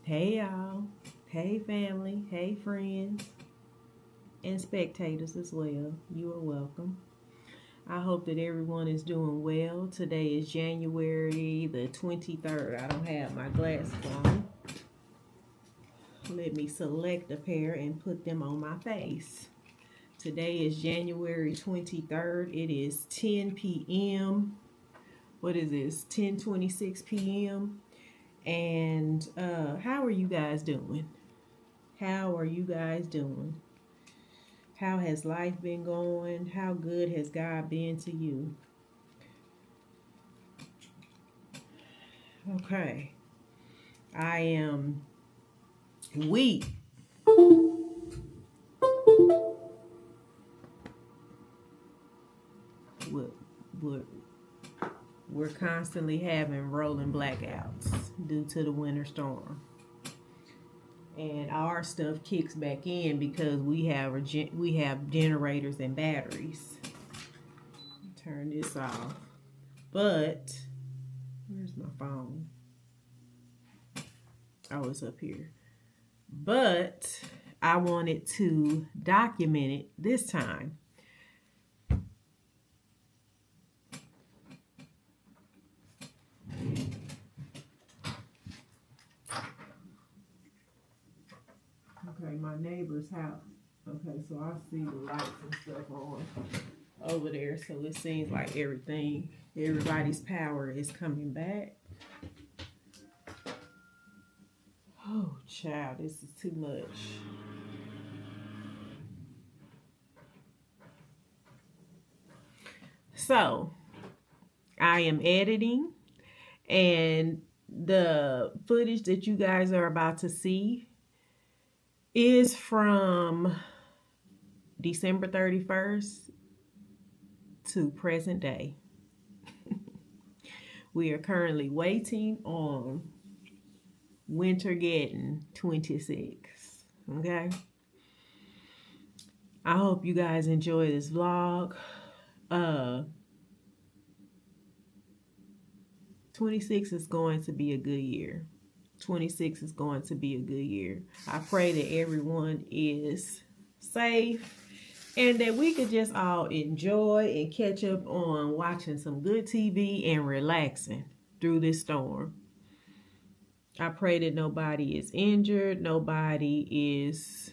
Hey y'all, hey family, hey friends, and spectators as well. You are welcome. I hope that everyone is doing well. Today is January the 23rd. I don't have my glasses on. Let me select a pair and put them on my face. Today is January 23rd. It is 10 p.m. What is this? 10:26 p.m. And how are you guys doing? How are you guys doing? How has life been going? How good has God been to you? Okay. I am weak. We're, we're constantly having rolling blackouts due to the winter storm. And our stuff kicks back in because we have generators and batteries. Turn this off. But where's my phone? Oh, it's up here. But I wanted to document it this time. Okay, my neighbor's house. Okay, so I see the lights and stuff on over there. So it seems like everybody's power is coming back. Oh, child, this is too much. So, I am editing, and the footage that you guys are about to see is from December 31st to present day. We are currently waiting on Wintergeddon 26. Okay. I hope you guys enjoy this vlog. 26 is going to be a good year. 26 is going to be a good year. I pray that everyone is safe and that we could just all enjoy and catch up on watching some good TV and relaxing through this storm. I pray that nobody is injured, nobody is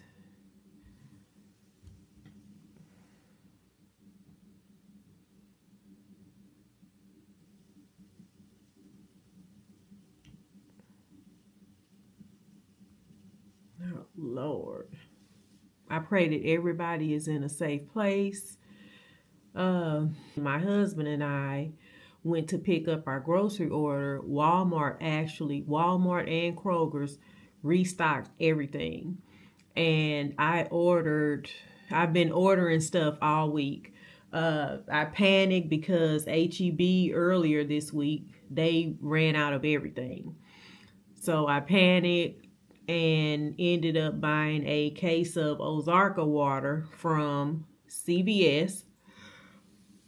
oh, Lord. I pray that everybody is in a safe place. My husband and I went to pick up our grocery order. Walmart and Kroger's restocked everything. And I've been ordering stuff all week. I panicked because HEB earlier this week, they ran out of everything. So I panicked and ended up buying a case of Ozarka water from CVS.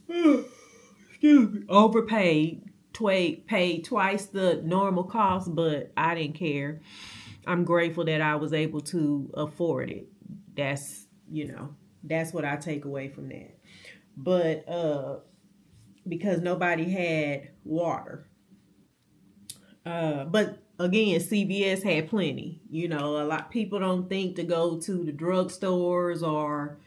Excuse me. Overpaid, paid twice the normal cost, but I didn't care. I'm grateful that I was able to afford it. That's what I take away from that. But because nobody had water. But again, CVS had plenty. A lot of people don't think to go to the drugstores or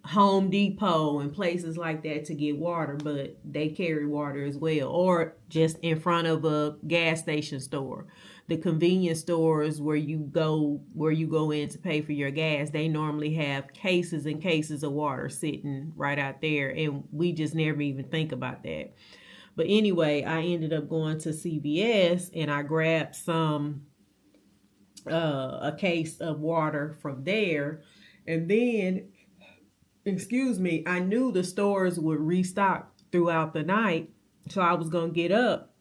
Home Depot and places like that to get water, but they carry water as well, or just in front of a gas station store. The convenience stores where you go in to pay for your gas, they normally have cases and cases of water sitting right out there, and we just never even think about that. But anyway, I ended up going to CVS and I grabbed a case of water from there, and then I knew the stores would restock throughout the night. So I was going to get up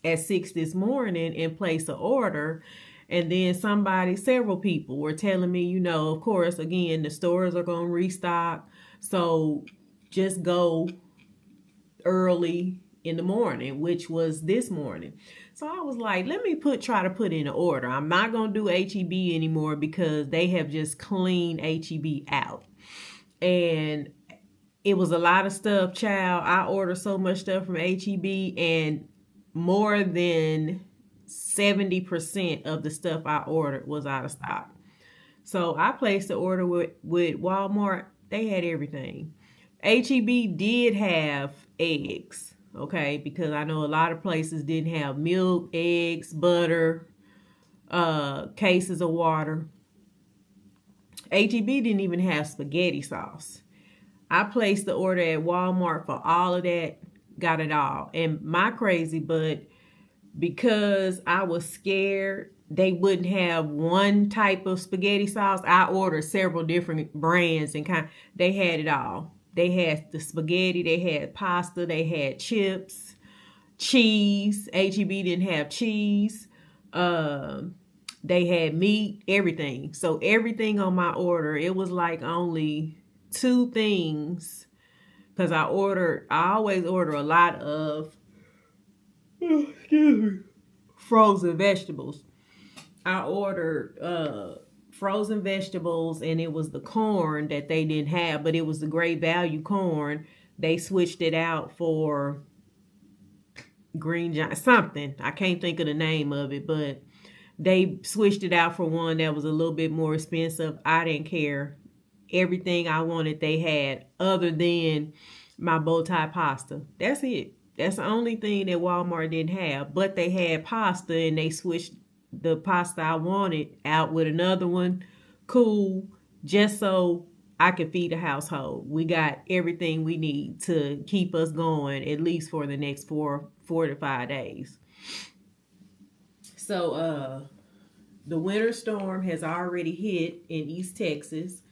at 6 this morning and place an order. And then several people were telling me, of course, again, the stores are going to restock. So just go early in the morning, which was this morning. So I was like, let me try to put in an order. I'm not going to do HEB anymore because they have just cleaned HEB out. And it was a lot of stuff, child. I ordered so much stuff from HEB, and more than 70% of the stuff I ordered was out of stock. So I placed the order with Walmart. They had everything. HEB did have eggs, okay, because I know a lot of places didn't have milk, eggs, butter, cases of water. HEB didn't even have spaghetti sauce. I placed the order at Walmart for all of that, got it all. And my crazy, but because I was scared they wouldn't have one type of spaghetti sauce, I ordered several different brands and they had it all. They had the spaghetti, they had pasta, they had chips, cheese. HEB didn't have cheese. They had meat, everything. So everything on my order, it was like only 2 things, because I always order a lot of frozen vegetables. I ordered frozen vegetables, and it was the corn that they didn't have, but it was the Great Value corn. They switched it out for green giant something. I can't think of the name of it, but they switched it out for one that was a little bit more expensive. I didn't care. Everything I wanted they had, other than my bow tie pasta. That's it. That's the only thing that Walmart didn't have. But they had pasta, and they switched the pasta I wanted out with another one. Cool. Just so I could feed a household. We got everything we need to keep us going, at least for the next 4 to 5 days. So the winter storm has already hit in East Texas.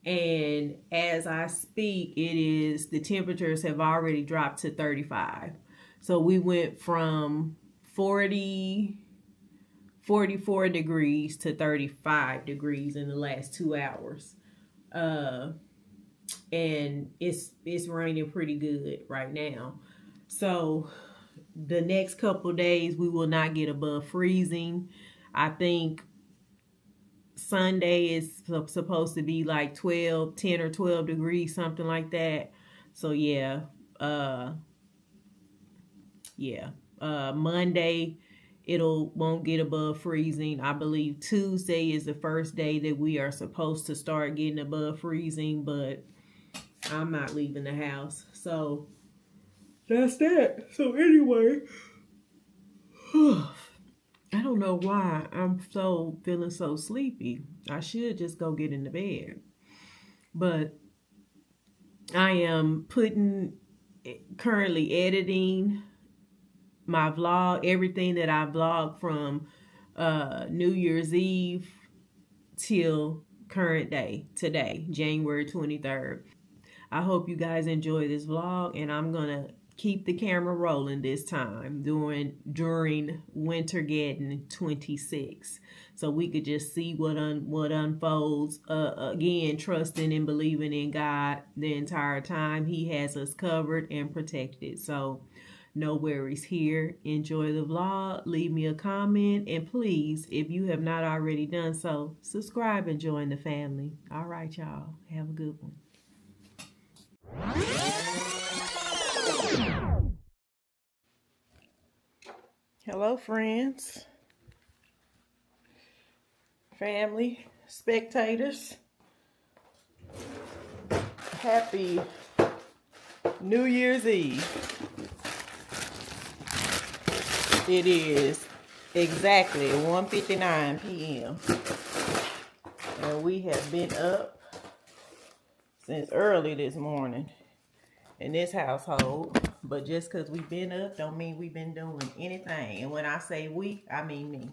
And as I speak, the temperatures have already dropped to 35. So we went from 44 degrees to 35 degrees in the last 2 hours. And it's raining pretty good right now. So the next couple days, we will not get above freezing. I think Sunday is supposed to be like 10 or 12 degrees, something like that. So yeah. Monday, won't get above freezing. I believe Tuesday is the first day that we are supposed to start getting above freezing, but I'm not leaving the house. So that's that. So anyway, I don't know why I'm feeling so sleepy. I should just go get in the bed. But I am currently editing my vlog, everything that I vlogged from New Year's Eve till current day, today, January 23rd. I hope you guys enjoy this vlog, and I'm going to keep the camera rolling this time during Wintergeddon 26, so we could just see what unfolds. Again, trusting and believing in God the entire time. He has us covered and protected, so no worries here. Enjoy the vlog. Leave me a comment, and please, if you have not already done so, subscribe and join the family. All right, y'all, have a good one. Hello, friends, family, spectators. Happy New Year's Eve. It is exactly 1:59 p.m. and we have been up since early this morning in this household. But just because we've been up don't mean we've been doing anything. And when I say we, I mean me.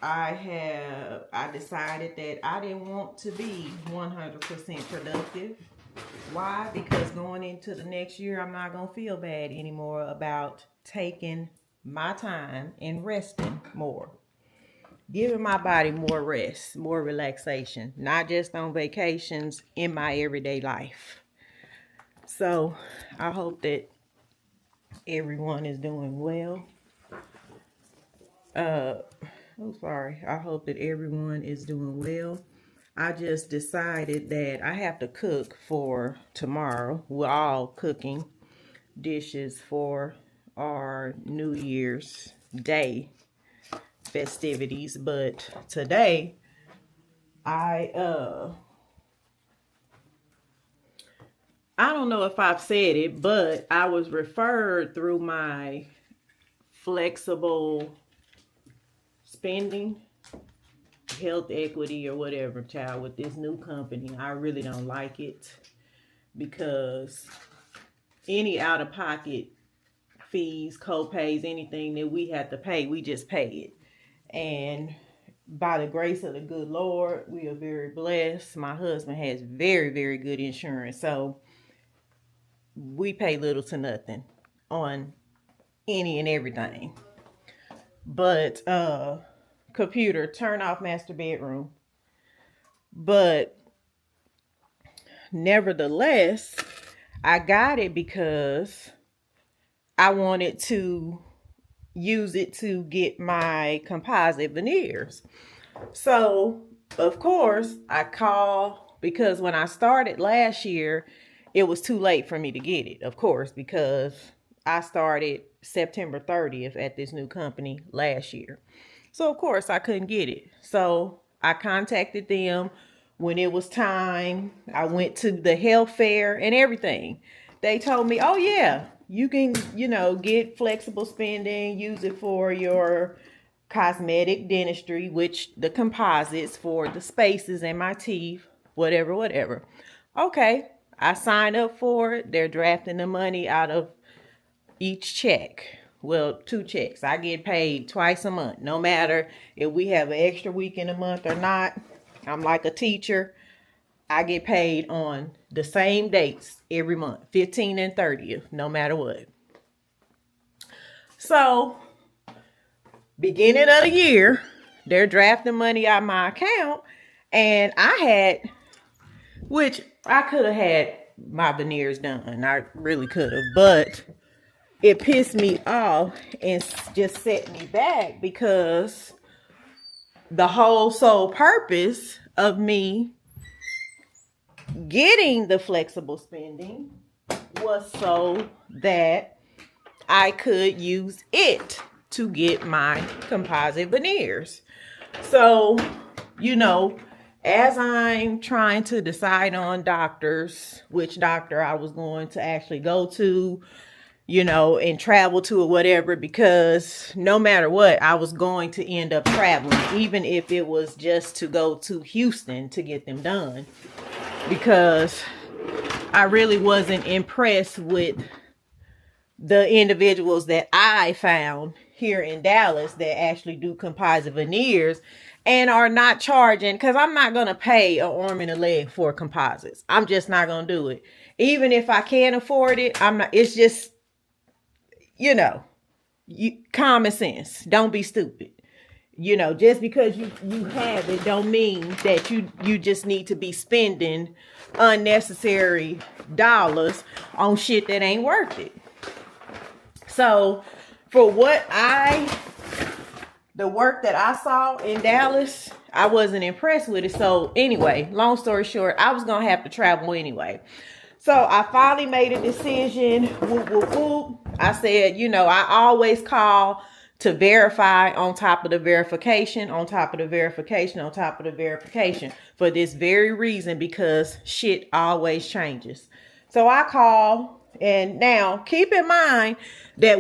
I decided that I didn't want to be 100% productive. Why? Because going into the next year, I'm not going to feel bad anymore about taking my time and resting more. Giving my body more rest, more relaxation, not just on vacations, in my everyday life. So I hope that everyone is doing well. Oh, sorry. I hope that everyone is doing well. I just decided that I have to cook for tomorrow. We're all cooking dishes for our New Year's Day festivities, but today I don't know if I've said it, but I was referred through my flexible spending, health equity or whatever, child, with this new company. I really don't like it because any out-of-pocket fees, co-pays, anything that we have to pay, we just pay it. And by the grace of the good Lord, we are very blessed. My husband has very, very good insurance, so we pay little to nothing on any and everything. But computer, turn off master bedroom. But nevertheless, I got it because I wanted to use it to get my composite veneers. So, of course, I call because when I started last year, it was too late for me to get it, of course, because I started September 30th at this new company last year. So, of course, I couldn't get it. So, I contacted them when it was time. I went to the health fair and everything. They told me, oh, yeah, you can, get flexible spending, use it for your cosmetic dentistry, which the composites for the spaces in my teeth, whatever. Okay, I signed up for it. They're drafting the money out of each check. Well, 2 checks. I get paid twice a month, no matter if we have an extra week in a month or not. I'm like a teacher. I get paid on the same dates every month, 15th and 30th, no matter what. So, beginning of the year, they're drafting money out of my account, and which I could have had my veneers done. I really could have, but it pissed me off and just set me back because the whole sole purpose of me getting the flexible spending was so that I could use it to get my composite veneers. So, as I'm trying to decide on doctors, which doctor I was going to actually go to, and travel to or whatever, because no matter what, I was going to end up traveling, even if it was just to go to Houston to get them done, because I really wasn't impressed with the individuals that I found here in Dallas that actually do composite veneers and are not charging, because I'm not going to pay an arm and a leg for composites. I'm just not going to do it. Even if I can't afford it, I'm not. It's just, common sense. Don't be stupid. Just because you have it don't mean that you just need to be spending unnecessary dollars on shit that ain't worth it. So for the work that I saw in Dallas, I wasn't impressed with it. So anyway, long story short, I was going to have to travel anyway. So I finally made a decision. Whoop, whoop, whoop. I said, I always call to verify on top of the verification, on top of the verification, on top of the verification, for this very reason, because shit always changes. So I call, and now keep in mind that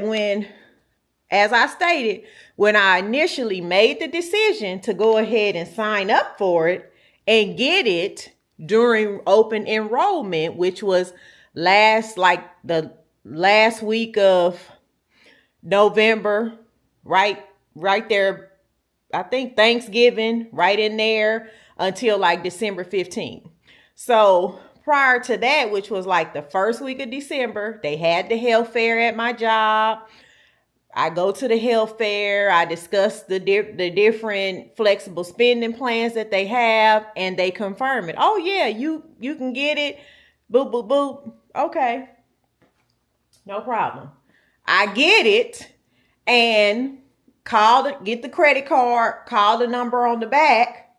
as I stated, when I initially made the decision to go ahead and sign up for it and get it during open enrollment, which was the last week of November, right there, I think Thanksgiving, right in there until like December 15th. So prior to that, which was like the first week of December, they had the health fair at my job. I go to the health fair. I discuss the different flexible spending plans that they have, and they confirm it. Oh yeah, you can get it. Boop, boop, boop. Okay. No problem. I get it and get the credit card, call the number on the back,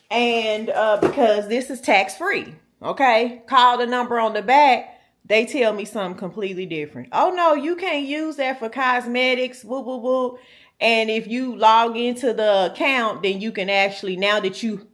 and because this is tax free, okay? Call the number on the back. They tell me something completely different. Oh no, you can't use that for cosmetics. Woo woo woo. And if you log into the account, then you can actually, now that you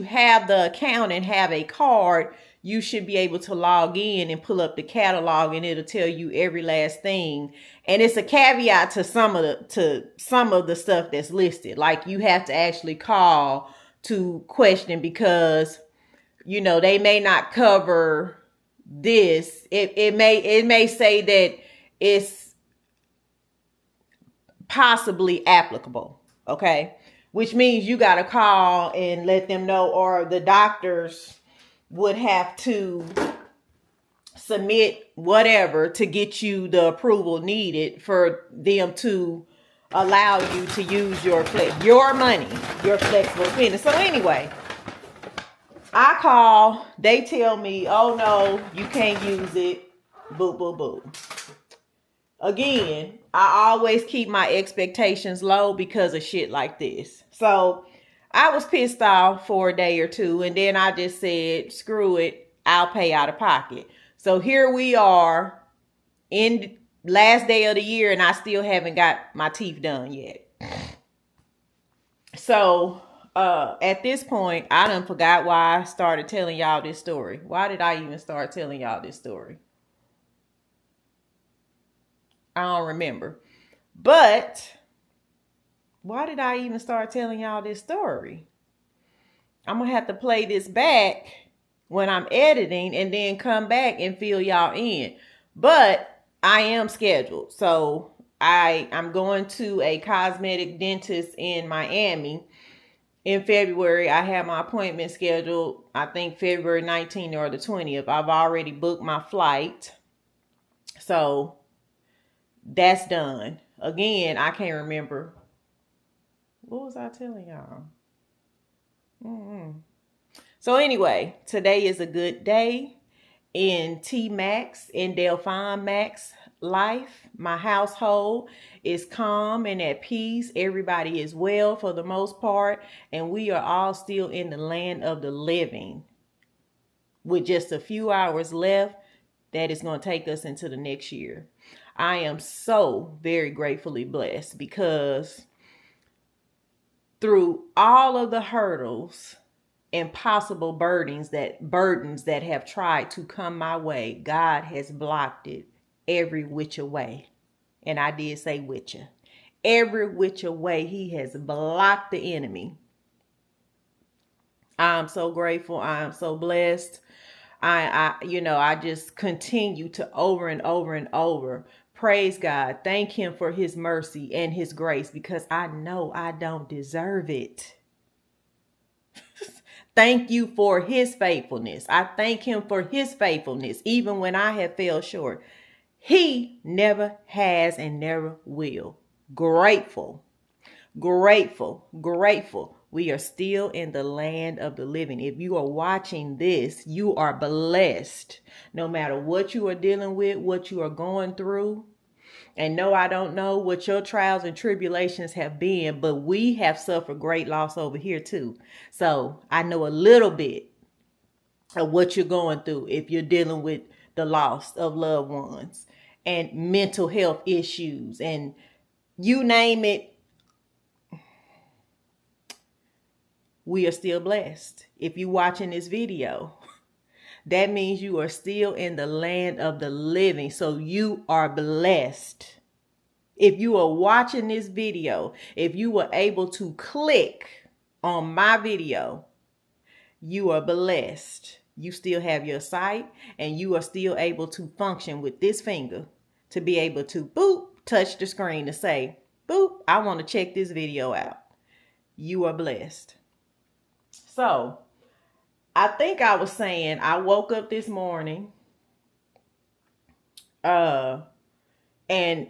have the account and have a card, you should be able to log in and pull up the catalog, and it'll tell you every last thing. And it's a caveat to some of the stuff that's listed. Like, you have to actually call to question, because they may not cover this. It may say that it's possibly applicable, okay? Which means you got to call and let them know, or the doctors would have to submit whatever to get you the approval needed for them to allow you to use your money, your flexible spending. So anyway, I call, they tell me, oh no, you can't use it. Boo, boo, boo. Again, I always keep my expectations low because of shit like this. So I was pissed off for a day or two, and then I just said, screw it, I'll pay out of pocket. So here we are in last day of the year, and I still haven't got my teeth done yet. So at this point, I done forgot why I started telling y'all this story. Why did I even start telling y'all this story? I don't remember. But why did I even start telling y'all this story? I'm going to have to play this back when I'm editing and then come back and fill y'all in. But I am scheduled. So I'm going to a cosmetic dentist in Miami in February. I have my appointment scheduled, I think February 19th or the 20th. I've already booked my flight. So that's done. Again, I can't remember. What was I telling y'all? So anyway, today is a good day in T-Max, in Delphine Max life. My household is calm and at peace. Everybody is well for the most part. And we are all still in the land of the living. With just a few hours left, that is going to take us into the next year. I am so very gratefully blessed, because through all of the hurdles and possible burdens that have tried to come my way, God has blocked it every which way. And I did say which. Every which way he has blocked the enemy. I'm so grateful. I am so blessed. I just continue to over and over and over praise God. Thank him for his mercy and his grace, because I know I don't deserve it. Thank you for his faithfulness. I thank him for his faithfulness, even when I have fell short. He never has and never will. Grateful, grateful, grateful. We are still in the land of the living. If you are watching this, you are blessed. No matter what you are dealing with, what you are going through. And no, I don't know what your trials and tribulations have been, but we have suffered great loss over here too. So I know a little bit of what you're going through if you're dealing with the loss of loved ones and mental health issues and you name it. We are still blessed. If you're watching this video, that means you are still in the land of the living. So you are blessed. If you are watching this video, if you were able to click on my video, you are blessed. You still have your sight and you are still able to function with this finger to be able to boop, touch the screen to say, boop, I want to check this video out. You are blessed. So I think I was saying I woke up this morning. And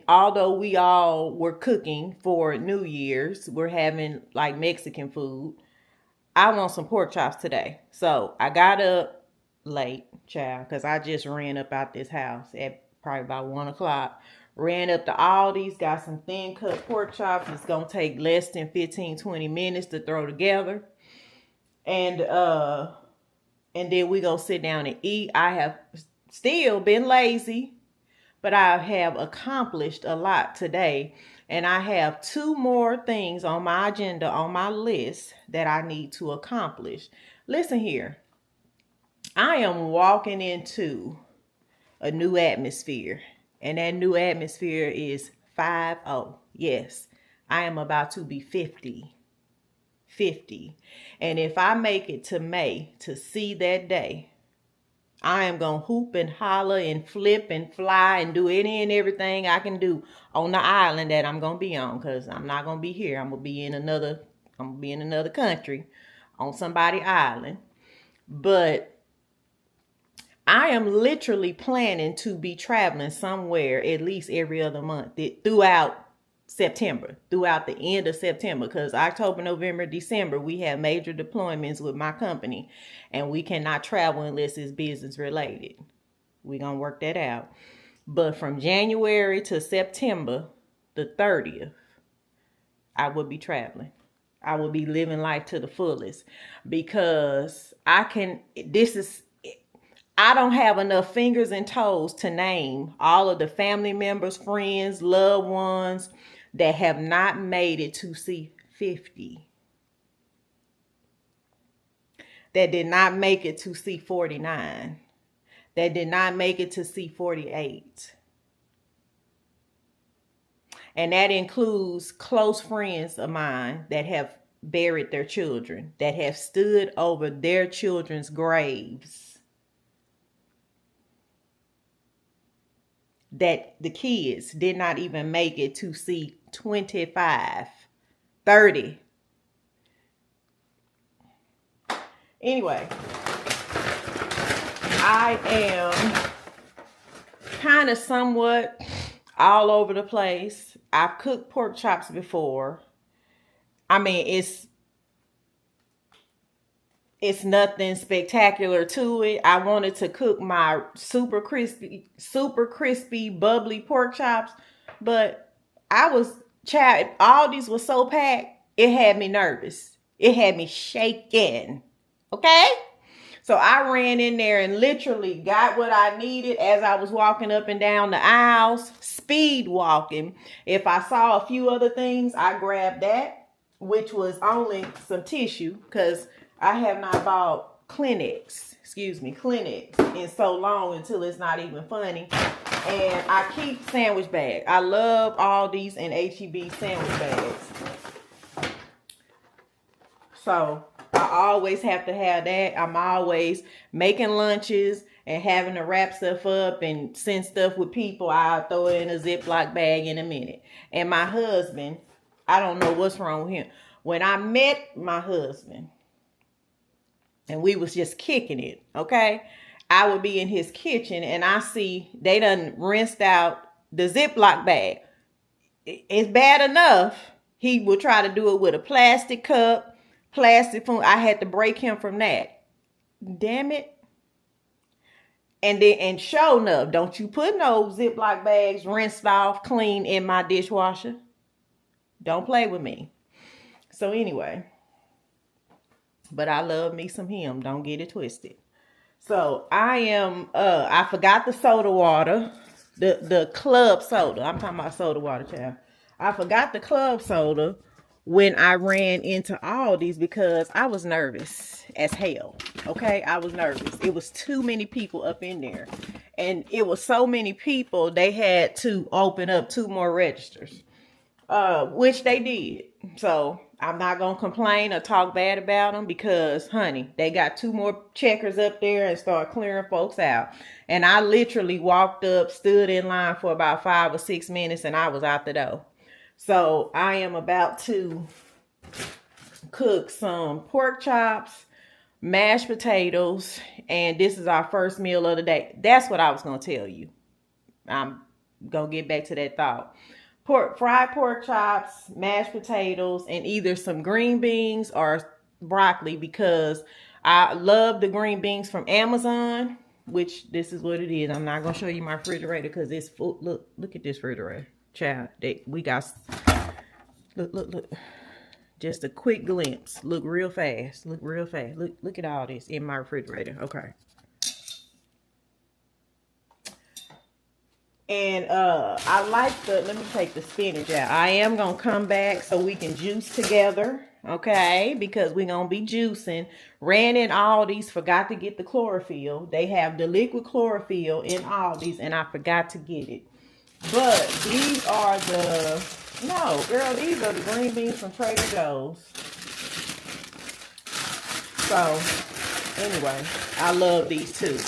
although we all were cooking for New Year's, we're having like Mexican food. I want some pork chops today. So I got up late, child, because I just ran up out this house at probably about 1 o'clock. Ran up to Aldi's, got some thin cut pork chops. It's gonna take less than 15-20 minutes to throw together. And then we gonna sit down and eat. I have still been lazy, but I have accomplished a lot today. And I have 2 more things on my agenda, on my list, that I need to accomplish. Listen here. I am walking into a new atmosphere. And that new atmosphere is 50. Yes, I am about to be 50. 50. And if I make it to May to see that day, I am going to hoop and holler and flip and fly and do any and everything I can do on the island that I'm going to be on, because I'm not going to be here. I'm going to be in another country on somebody's island. But I am literally planning to be traveling somewhere at least every other month throughout September, throughout the end of September, because October, November, December, we have major deployments with my company, and we cannot travel unless it's business related. We're going to work that out. But from January to September the 30th, I will be traveling. I will be living life to the fullest, because I don't have enough fingers and toes to name all of the family members, friends, loved ones that have not made it to see 50. That did not make it to see 49. That did not make it to see 48. And that includes close friends of mine that have buried their children, that have stood over their children's graves, that the kids did not even make it to see 25, 30. Anyway, I am kind of somewhat all over the place. I've cooked pork chops before. I mean, it's nothing spectacular to it. I wanted to cook my super crispy, bubbly pork chops, but all these were so packed, it had me nervous. It had me shaking. Okay? So I ran in there and literally got what I needed as I was walking up and down the aisles, speed walking. If I saw a few other things, I grabbed that, which was only some tissue, because I have not bought Kleenex in so long until it's not even funny. And I keep sandwich bags. I love Aldi's and HEB sandwich bags. So I always have to have that. I'm always making lunches and having to wrap stuff up and send stuff with people. I'll throw it in a Ziploc bag in a minute. And my husband, I don't know what's wrong with him. When I met my husband and we was just kicking it, okay? I would be in his kitchen and I see they done rinsed out the Ziploc bag. It's bad enough he would try to do it with a plastic cup, plastic spoon. I had to break him from that. Damn it. And sure enough, don't you put no Ziploc bags rinsed off clean in my dishwasher. Don't play with me. So anyway, but I love me some him. Don't get it twisted. So I forgot the soda water, the club soda. I'm talking about soda water, child. I forgot the club soda when I ran into Aldi's because I was nervous as hell. Okay, I was nervous. It was too many people up in there. And it was so many people, they had to open up 2 more registers, which they did. So I'm not going to complain or talk bad about them because, honey, they got 2 more checkers up there and start clearing folks out. And I literally walked up, stood in line for about 5 or 6 minutes, and I was out the door. So I am about to cook some pork chops, mashed potatoes, and this is our first meal of the day. That's what I was going to tell you. I'm going to get back to that thought. Fried pork chops, mashed potatoes, and either some green beans or broccoli because I love the green beans from Amazon. which this is what it is. I'm not gonna show you my refrigerator because it's full. Look at this refrigerator, child. We got, look. Just a quick glimpse. Look real fast. Look at all this in my refrigerator. Okay. And I like let me take the spinach out. I am gonna come back so we can juice together. Okay, because we're gonna be juicing. Ran in Aldi's, forgot to get the chlorophyll. They have the liquid chlorophyll in Aldi's, and I forgot to get it. But these are no, girl, these are the green beans from Trader Joe's. So, anyway, I love these too.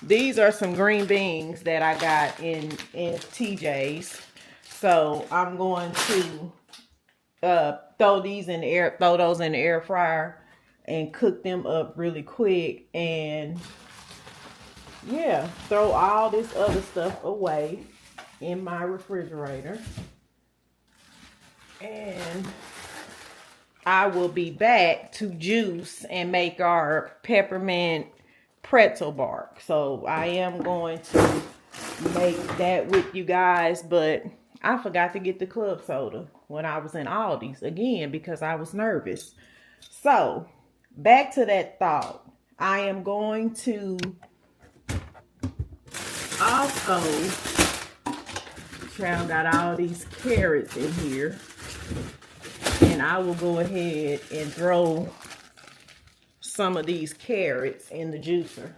These are some green beans that I got in TJ's. So I'm going to throw those in the air fryer and cook them up really quick. And yeah, throw all this other stuff away in my refrigerator. And I will be back to juice and make our peppermint pretzel bark. So I am going to make that with you guys, but I forgot to get the club soda when I was in Aldi's again because I was nervous. So back to that thought. I am going to also, child, got all these carrots in here, and I will go ahead and throw some of these carrots in the juicer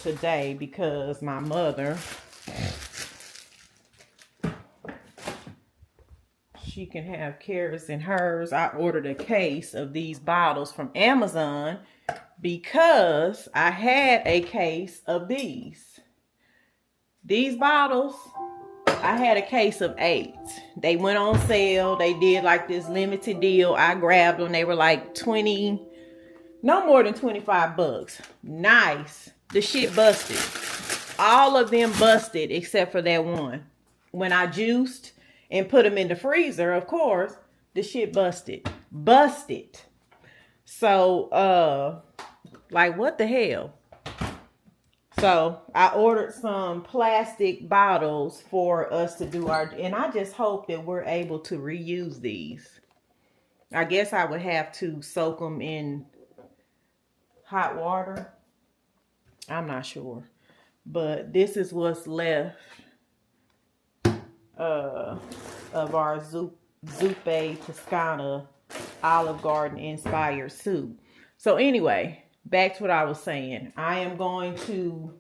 today because my mother, she can have carrots in hers. I ordered a case of these bottles from Amazon because I had a case of these bottles. I had a case of 8. They went on sale. They did like this limited deal. I grabbed them. They were like no more than 25 bucks. Nice. The shit busted. All of them busted except for that one. When I juiced and put them in the freezer, of course, the shit busted. Busted. So, like, what the hell? So I ordered some plastic bottles for us to do and I just hope that we're able to reuse these. I guess I would have to soak them in hot water. I'm not sure. But this is what's left of our Zuppe Toscana Olive Garden inspired soup. So anyway, back to what I was saying. I am going to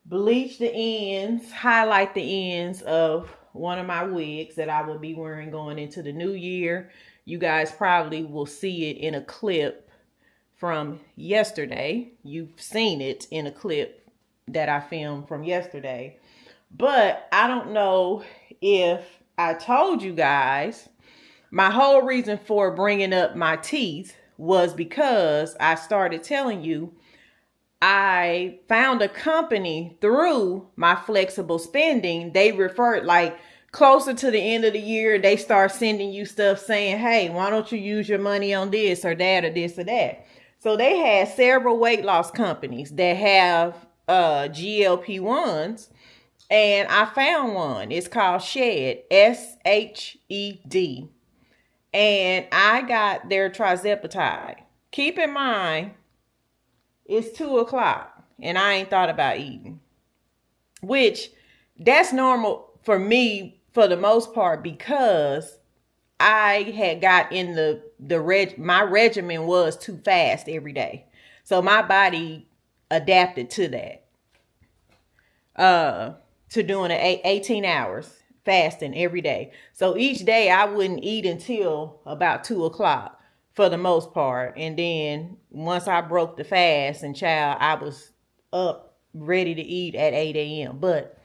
bleach the ends, highlight the ends of one of my wigs that I will be wearing going into the new year. You guys probably will see it in a clip from yesterday. You've seen it in a clip that I filmed from yesterday. But I don't know if I told you guys, my whole reason for bringing up my teeth was because I started telling you I found a company through my flexible spending. They referred, like, closer to the end of the year, they start sending you stuff saying, hey, why don't you use your money on this or that or this or that? So they had several weight loss companies that have GLP-1s, and I found one. It's called Shed, SHED. And I got their trizepatide. Keep in mind, it's 2 o'clock and I ain't thought about eating. Which, that's normal for me for the most part because I had got in my regimen was to fast every day. So my body adapted to that. To doing 18 hours fasting every day. So each day I wouldn't eat until about 2 o'clock for the most part. And then once I broke the fast and child, I was up ready to eat at 8 a.m. But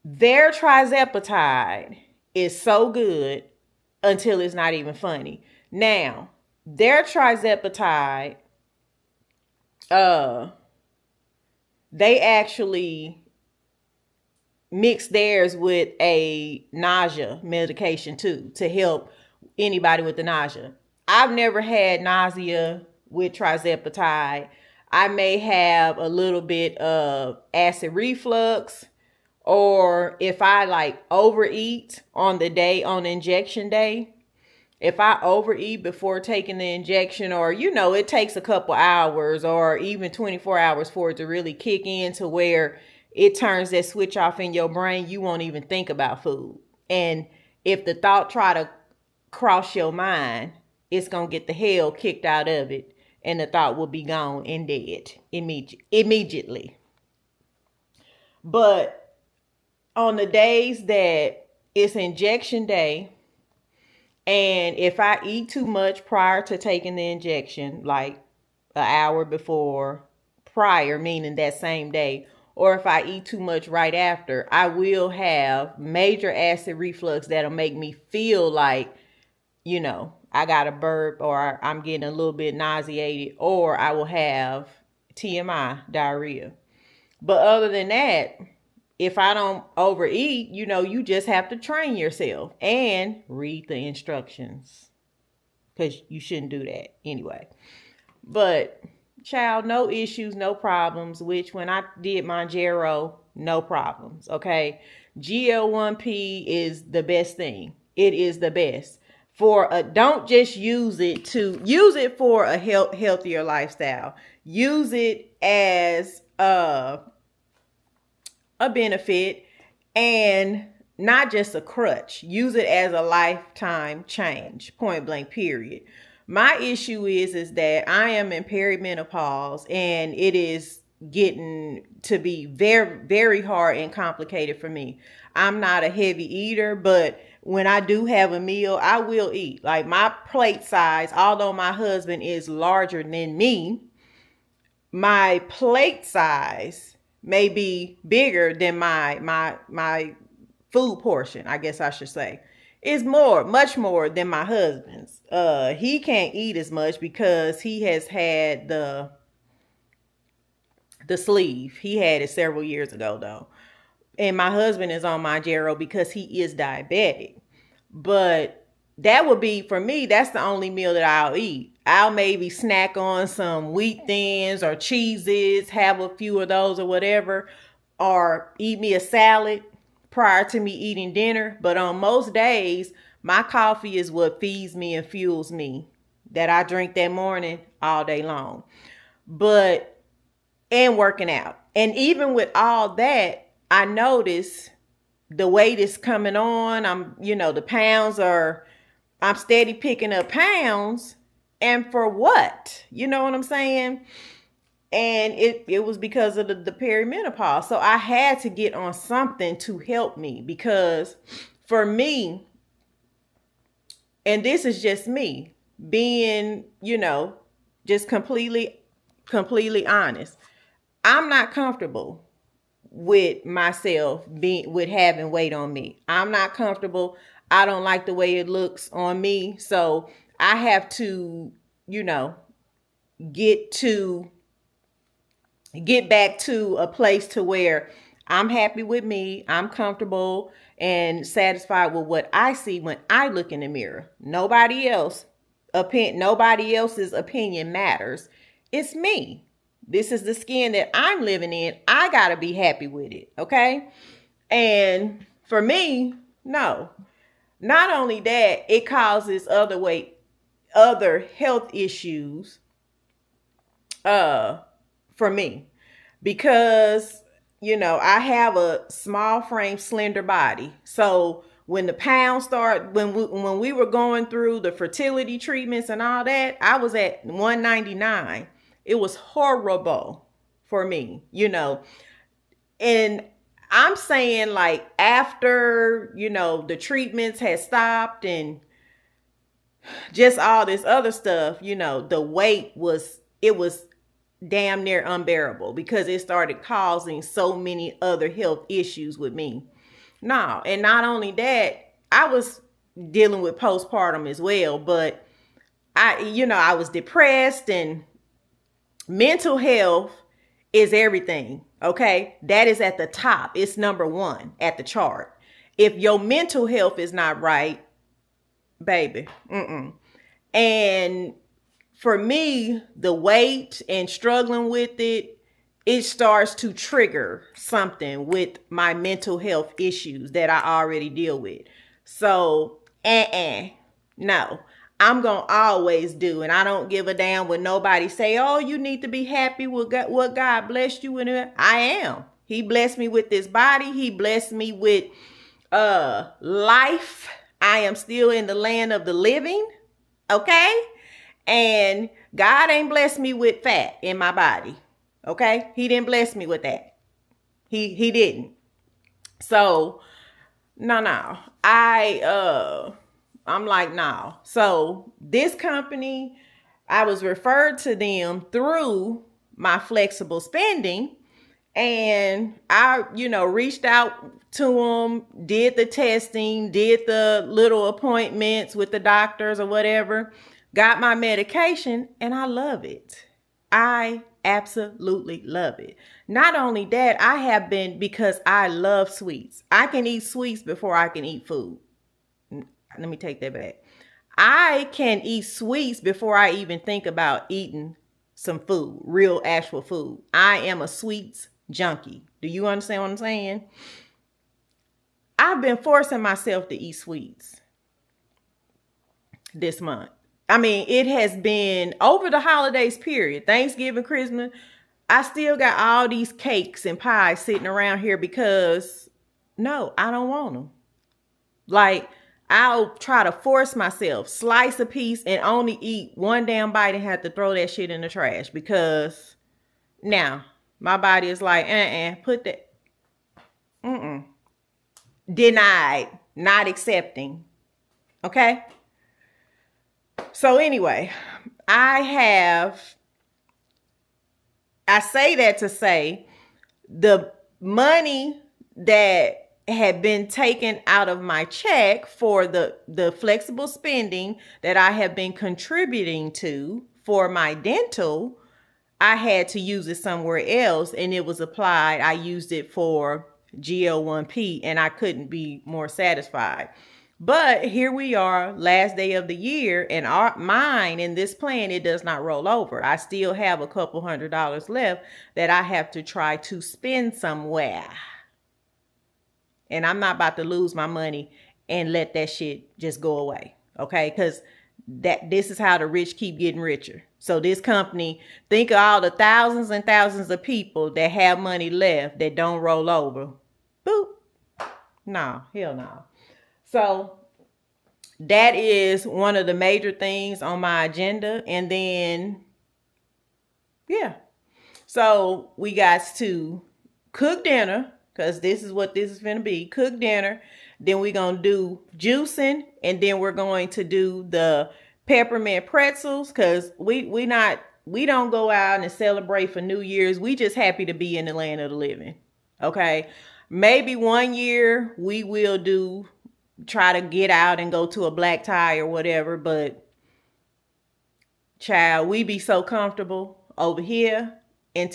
their trizepatide is so good until it's not even funny. Now, their trizepatide, they actually mix theirs with a nausea medication too to help anybody with the nausea. I've never had nausea with trizepatide. I may have a little bit of acid reflux, or if I like overeat on injection day, if I overeat before taking the injection, or, it takes a couple hours or even 24 hours for it to really kick in to where it turns that switch off in your brain, you won't even think about food. And if the thought try to cross your mind, it's going to get the hell kicked out of it. And the thought will be gone and dead immediately. But on the days that it's injection day, and if I eat too much prior to taking the injection, like an hour before, prior, meaning that same day, or if I eat too much right after, I will have major acid reflux that'll make me feel like, I got a burp, or I'm getting a little bit nauseated, or I will have TMI, diarrhea. But other than that, if I don't overeat, you just have to train yourself and read the instructions, because you shouldn't do that anyway. But child, no issues, no problems, which when I did Mounjaro, no problems. Okay. GL1P is the best thing. It is the best. Don't just use it for a healthier lifestyle. Use it as a benefit and not just a crutch. Use it as a lifetime change, point blank, period. My issue is that I am in perimenopause, and it is getting to be very, very hard and complicated for me. I'm not a heavy eater, but when I do have a meal, I will eat. Like, my plate size, although my husband is larger than me, my plate size may be bigger than my food portion, I guess I should say. It's much more than my husband's. He can't eat as much because he has had the sleeve. He had it several years ago though. And my husband is on Mounjaro because he is diabetic. But that would be, for me, that's the only meal that I'll eat. I'll maybe snack on some wheat thins or cheeses, have a few of those or whatever, or eat me a salad prior to me eating dinner. But on most days, my coffee is what feeds me and fuels me, that I drink that morning all day long. And working out. And even with all that, I notice the weight is coming on. I'm steady picking up pounds. And for what? You know what I'm saying? And it was because of the perimenopause. So I had to get on something to help me, because for me, and this is just me being, just completely honest, I'm not comfortable with myself with having weight on me. I'm not comfortable. I don't like the way it looks on me. So I have to, get back to a place to where I'm happy with me. I'm comfortable and satisfied with what I see when I look in the mirror. Nobody else's opinion matters. It's me. This is the skin that I'm living in. I got to be happy with it. Okay. And for me, no. Not only that, it causes other health issues for me, because I have a small frame, slender body. So when the pounds when we were going through the fertility treatments and all that, I was at 199. It was horrible for me, and I'm saying, like, after, the treatments had stopped and just all this other stuff, the weight was damn near unbearable, because it started causing so many other health issues with me. No, and not only that, I was dealing with postpartum as well, but I was depressed, and mental health is everything. Okay. That is at the top. It's number one at the chart. If your mental health is not right, baby. And for me, the weight and struggling with it, it starts to trigger something with my mental health issues that I already deal with. So, no, I'm going to always do. And I don't give a damn when nobody say, oh, you need to be happy with what God blessed you with. I am. He blessed me with this body. He blessed me with life. I am still in the land of the living. Okay. And God ain't blessed me with fat in my body. Okay. He didn't bless me with that. He didn't. So no. I'm like, no. So this company, I was referred to them through my flexible spending. And I, reached out to them, did the testing, did the little appointments with the doctors or whatever, got my medication, and I love it. I absolutely love it. Not only that, I have been, because I love sweets. I can eat sweets before I can eat food. Let me take that back. I can eat sweets before I even think about eating some food, real actual food. I am a sweets junkie. Do you understand what I'm saying? I've been forcing myself to eat sweets this month. I mean, it has been over the holidays period. Thanksgiving, Christmas. I still got all these cakes and pies sitting around here because no, I don't want them. Like, I'll try to force myself, slice a piece and only eat one damn bite and have to throw that shit in the trash because now my body is like, put that, denied, not accepting. Okay. So anyway, I say that to say the money that had been taken out of my check for the flexible spending that I have been contributing to for my dental, I had to use it somewhere else, and it was applied. I used it for GL1P, and I couldn't be more satisfied. But here we are, last day of the year, and mine in this plan, it does not roll over. I still have a couple $100 left that I have to try to spend somewhere. And I'm not about to lose my money and let that shit just go away. Okay? Because this is how the rich keep getting richer. So this company, think of all the thousands and thousands of people that have money left that don't roll over. Boop. No, hell no. So that is one of the major things on my agenda. And then, yeah. So we got to cook dinner, because this is what this is going to be. Cook dinner. Then we're going to do juicing. And then we're going to do the peppermint pretzels, because we don't go out and celebrate for New Year's. We just happy to be in the land of the living. Okay. Maybe one year we will try to get out and go to a black tie or whatever. But child, we be so comfortable over here and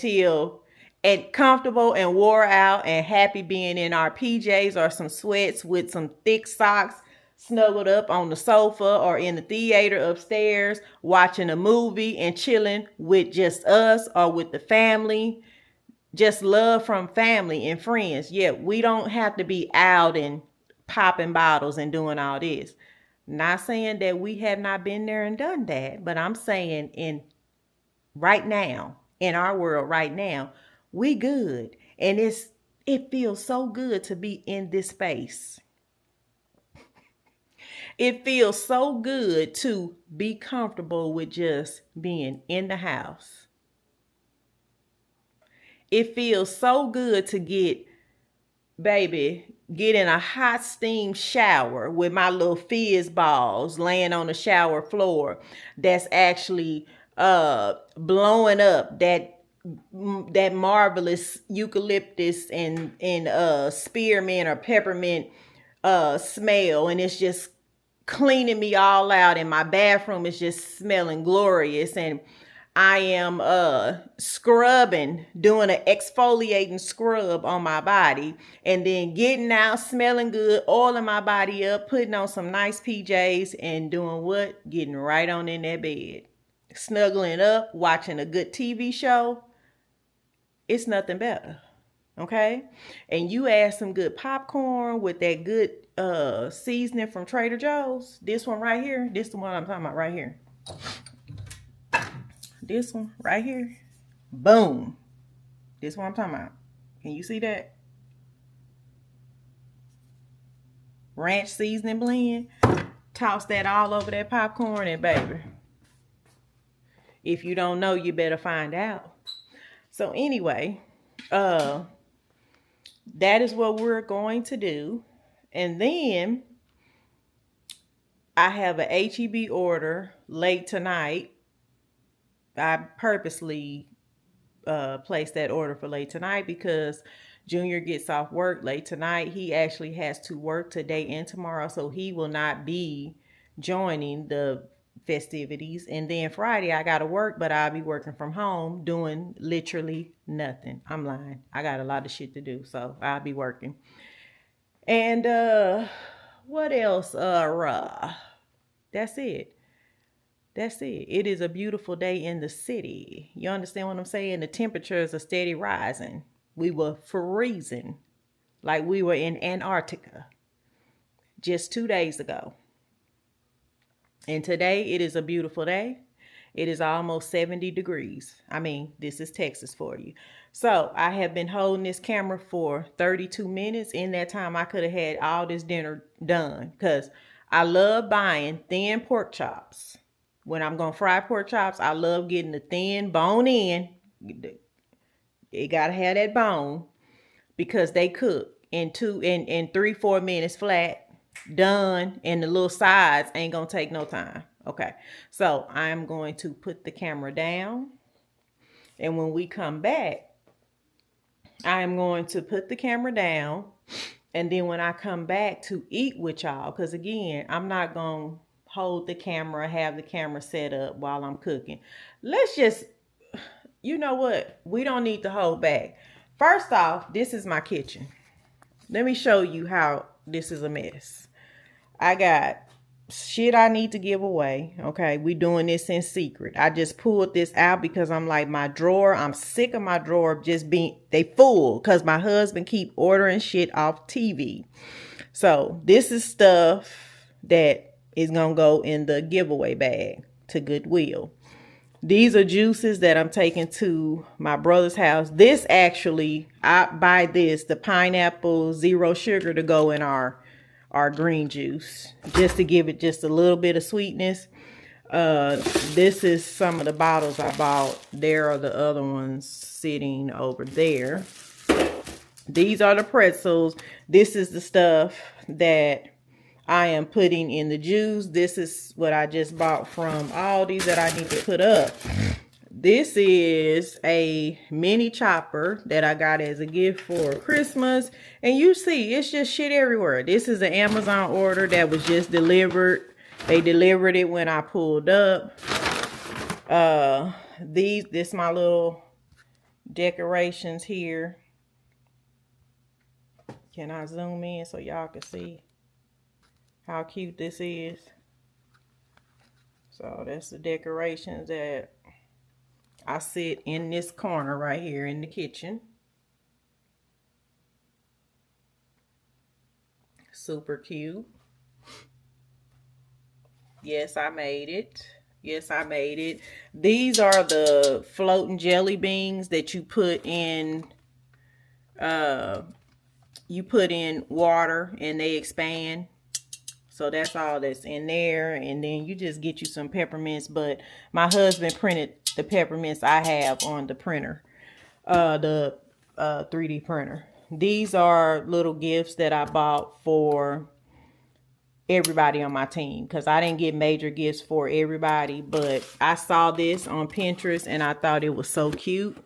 comfortable and wore out and happy being in our PJs or some sweats with some thick socks, snuggled up on the sofa or in the theater upstairs, watching a movie and chilling with just us or with the family. Just love from family and friends. Yeah, we don't have to be out and popping bottles and doing all this. Not saying that we have not been there and done that, but I'm saying right now, in our world right now, we good. And it feels so good to be in this space. It feels so good to be comfortable with just being in the house. It feels so good to get in a hot steam shower with my little fizz balls laying on the shower floor that's actually blowing up that marvelous eucalyptus and spearmint or peppermint smell, and it's just cleaning me all out, and my bathroom is just smelling glorious, and I am scrubbing, doing an exfoliating scrub on my body, and then getting out, smelling good, oiling my body up, putting on some nice PJs, and doing what? Getting right on in that bed. snuggling up, watching a good TV show, it's nothing better. Okay? And you add some good popcorn with that good seasoning from Trader Joe's. This one right here, this is the one I'm talking about right here. This one right here. Boom. This one I'm talking about. Can you see that? Ranch seasoning blend. Toss that all over that popcorn and baby. If you don't know, you better find out. So anyway, that is what we're going to do. And then I have an HEB order late tonight. I purposely placed that order for late tonight because Junior gets off work late tonight. He actually has to work today and tomorrow, so he will not be joining the festivities. And then Friday I gotta work, but I'll be working from home doing literally nothing. I'm lying. I got a lot of shit to do, so I'll be working. And what else? That's it. That's it. It is a beautiful day in the city. You understand what I'm saying? The temperatures are steady rising. We were freezing like we were in Antarctica just 2 days ago. And today it is a beautiful day. It is almost 70 degrees. I mean, this is Texas for you. So I have been holding this camera for 32 minutes. In that time, I could have had all this dinner done because I love buying thin pork chops. When I'm going to fry pork chops, I love getting the thin bone in. You got to have that bone because they cook in 3-4 minutes flat. Done, and the little sides ain't gonna take no time. Okay, so I'm going to put the camera down, and when we come back, I'm going to put the camera down, and then when I come back to eat with y'all, because again, I'm not gonna hold the camera, have the camera set up while I'm cooking. Let's just, you know what, we don't need to hold back. First off, this is my kitchen. Let me show you how this is a mess. I got shit I need to give away. Okay, we doing this in secret. I just pulled this out because I'm like, my drawer, I'm sick of my drawer just being, they full because my husband keep ordering shit off TV. So this is stuff that is gonna go in the giveaway bag to Goodwill. These are juices that I'm taking to my brother's house. This actually, I buy this, the pineapple zero sugar, to go in our green juice, just to give it just a little bit of sweetness. This is some of the bottles I bought. There are the other ones sitting over there. These are the pretzels. This is the stuff that I am putting in the juice. This is what I just bought from Aldi's that I need to put up. This is a mini chopper that I got as a gift for Christmas. And you see, it's just shit everywhere. This is an Amazon order that was just delivered. They delivered it when I pulled up. This my little decorations here. Can I zoom in so y'all can see how cute this is? So that's the decorations that I sit in this corner right here in the kitchen. Super cute. Yes, I made it. Yes, I made it. These are the floating jelly beans that you put in water and they expand. So that's all that's in there. And then you just get you some peppermints. But my husband printed the peppermints I have on the printer, the 3D printer. These are little gifts that I bought for everybody on my team because I didn't get major gifts for everybody, but I saw this on Pinterest and I thought it was so cute.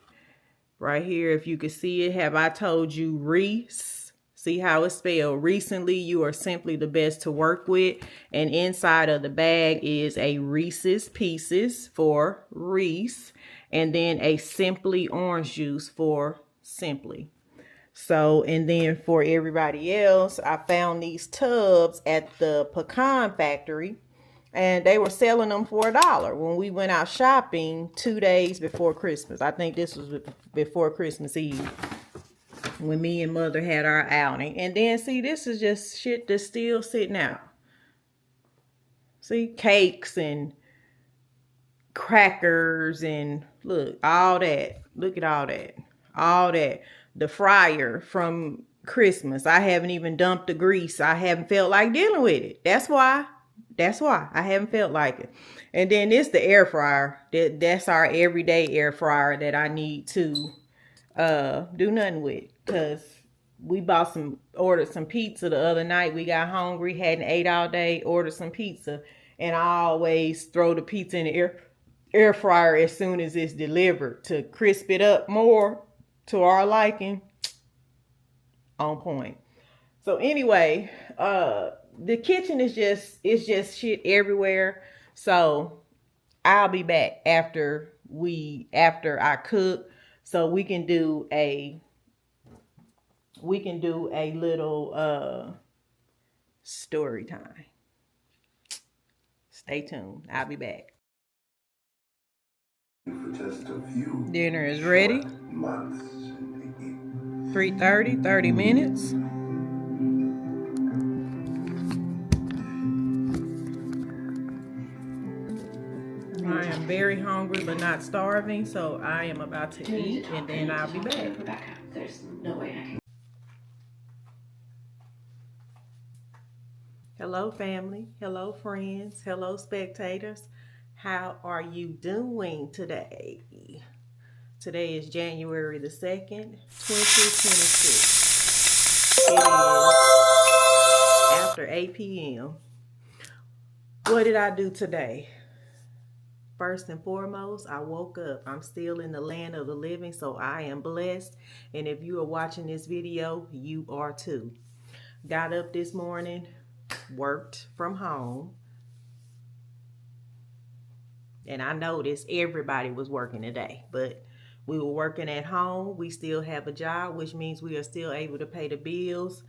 Right here, if you can see it, have I told you Reese? See how it's spelled. Recently, you are simply the best to work with. And inside of the bag is a Reese's Pieces for Reese. And then a Simply orange juice for Simply. So, and then for everybody else, I found these tubs at the pecan factory. And they were selling them for $1 when we went out shopping 2 days before Christmas. I think this was before Christmas Eve when me and Mother had our outing. And then, see, this is just shit that's still sitting out. See, cakes and crackers and look, all that. Look at all that. All that. The fryer from Christmas. I haven't even dumped the grease. I haven't felt like dealing with it. That's why. That's why I haven't felt like it. And then this the air fryer. That's our everyday air fryer that I need to do nothing with, because we ordered some pizza the other night. We got hungry, hadn't ate all day, ordered some pizza, and I always throw the pizza in the air fryer as soon as it's delivered to crisp it up more to our liking. On point. So anyway, the kitchen is just shit everywhere. So I'll be back after I cook, so we can do a little story time. Stay tuned. I'll be back. For just a few dinner is ready. Months. 3:30, 30 minutes. I am very hungry but not starving, so I am about to eat and then I'll be back. Rebecca, there's no way I can. Hello family, hello friends, hello spectators. How are you doing today? Today is January the 2nd, 2026. It is after 8 p.m. What did I do today? First and foremost, I woke up. I'm still in the land of the living, so I am blessed. And if you are watching this video, you are too. Got up this morning, worked from home. And I noticed everybody was working today, but we were working at home. We still have a job, which means we are still able to pay the bills.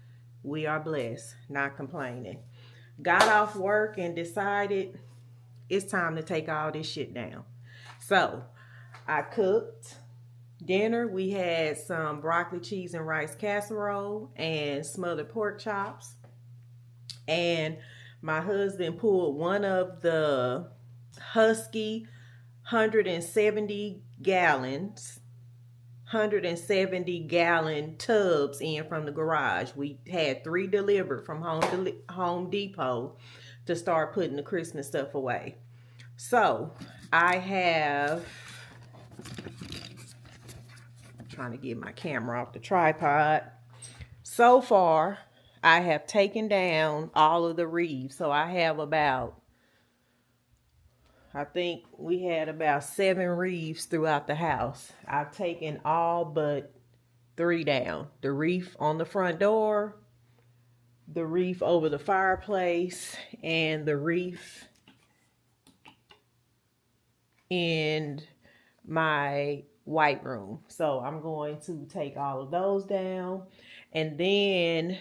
We are blessed, not complaining. Got off work and decided it's time to take all this shit down. So I cooked dinner. We had some broccoli, cheese, and rice casserole and smothered pork chops. And my husband pulled one of the Husky 170 gallon tubs in from the garage. We had 3 delivered from Home Depot to start putting the Christmas stuff away. So I have, I'm trying to get my camera off the tripod. So far, I have taken down all of the wreaths. So I have I think we had about 7 wreaths throughout the house. I've taken all but 3 down. The wreath on the front door, the wreath over the fireplace, and the wreath in my white room. So I'm going to take all of those down. And then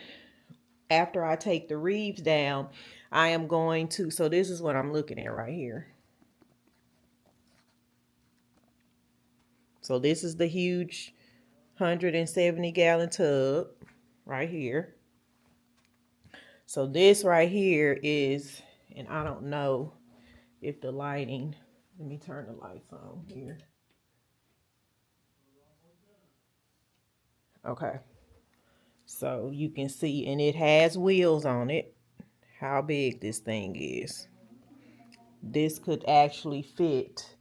after I take the wreaths down, I am going to, so this is what I'm looking at right here. So this is the huge 170 gallon tub right here. So this right here is, and I don't know if the lighting, let me turn the lights on here. Okay. So you can see, and it has wheels on it, how big this thing is. This could actually fit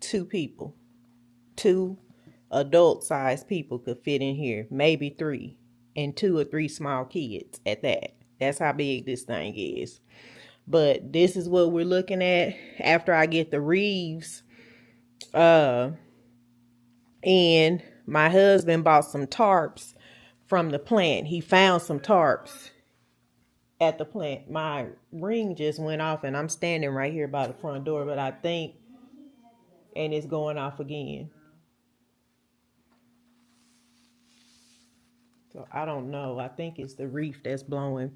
2 people. 2 adult-sized people could fit in here, maybe 3, and 2 or 3 small kids at that. That's how big this thing is. But this is what we're looking at after I get the wreaths. And my husband bought some tarps from the plant. He found some tarps at the plant. My ring just went off and I'm standing right here by the front door, but I think, and it's going off again. So I don't know. I think it's the reef that's blowing.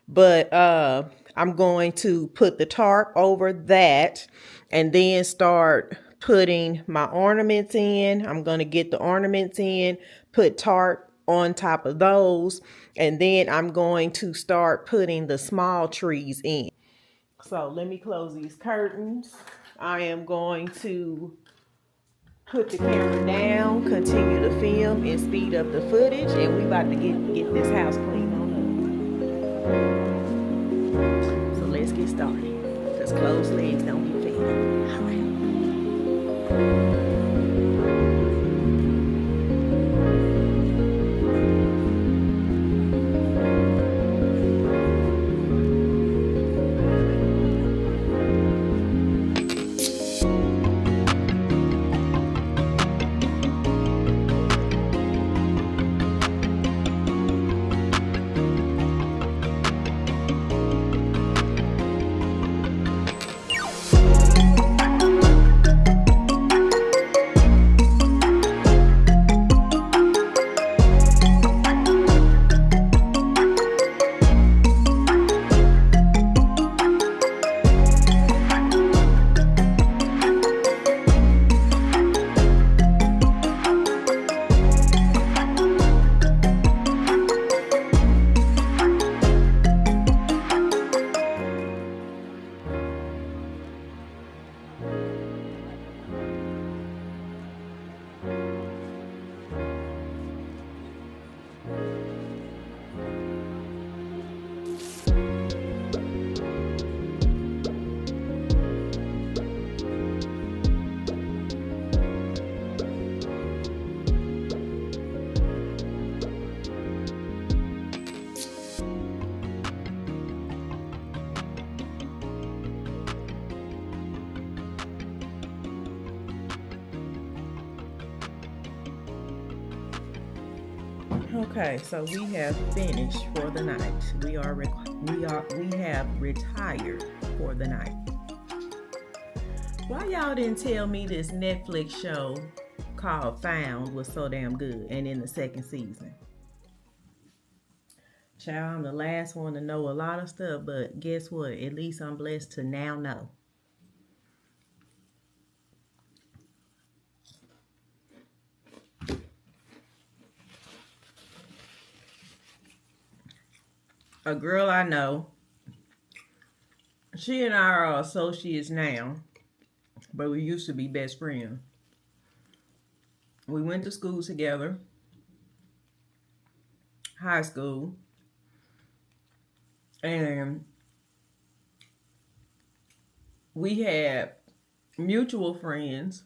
But I'm going to put the tarp over that and then start putting my ornaments in. I'm going to get the ornaments in, put tarp on top of those, and then I'm going to start putting the small trees in. So let me close these curtains. I am going to put the camera down, continue to film, and speed up the footage, and we about to get this house clean on up. So let's get started, because closed legs don't get fed. All right. Okay, so we have finished for the night. We have retired for the night. Why y'all didn't tell me this Netflix show called Found was so damn good and in the second season? Child, I'm the last one to know a lot of stuff, but guess what? At least I'm blessed to now know. A girl I know, she and I are associates now, but we used to be best friends. We went to school together, high school, and we had mutual friends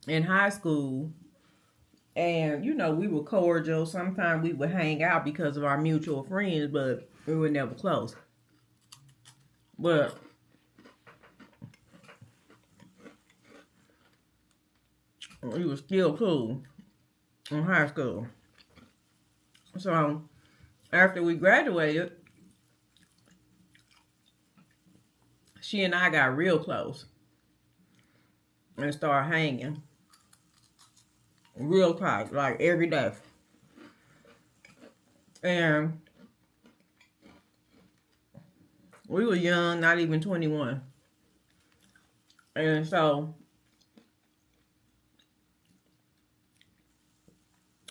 in high school. And, you know, we were cordial. Sometimes we would hang out because of our mutual friends, but we were never close. But we were still cool in high school. So, after we graduated, she and I got real close and started hanging. Real tight, like every day. And we were young, not even 21. And so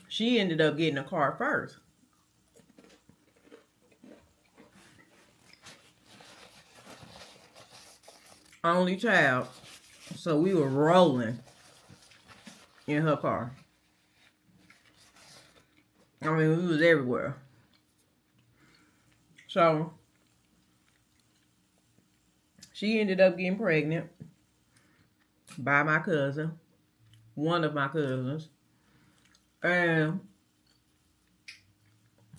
she ended up getting a car first. Only child. So we were rolling in her car. I mean, we was everywhere. So she ended up getting pregnant by my cousin, one of my cousins. And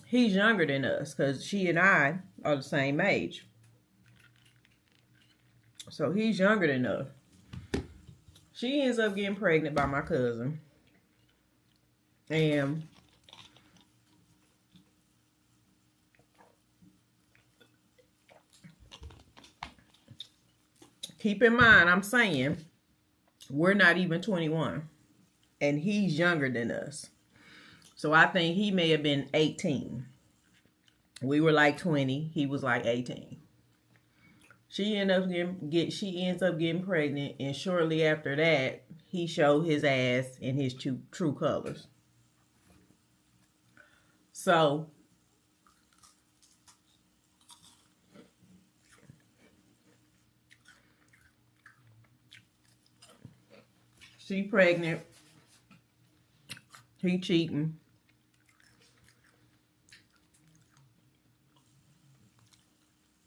he's younger than us because she and I are the same age. So he's younger than us. She ends up getting pregnant by my cousin. And keep in mind, I'm saying we're not even 21. And he's younger than us. So I think he may have been 18. We were like 20. He was like 18. She ends up getting pregnant, and shortly after that, he showed his ass in his true colors. So she pregnant, he cheating.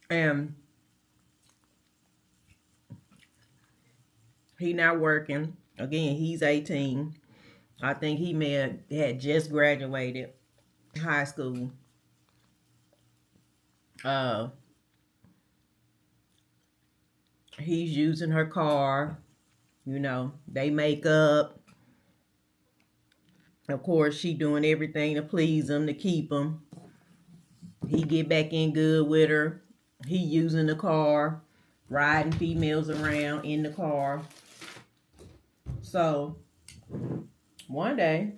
And he not working. Again, he's 18. I think he had just graduated high school. He's using her car. You know, they make up. Of course, she doing everything to please him, to keep him. He get back in good with her. He using the car, riding females around in the car. So, one day,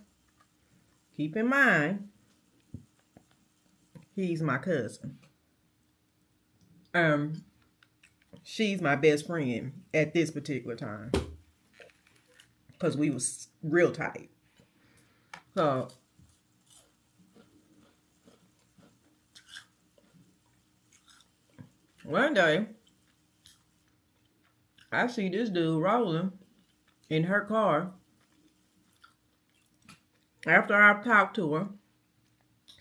keep in mind, he's my cousin. She's my best friend at this particular time, because we was real tight. So one day, I see this dude rolling in her car. After I've talked to her,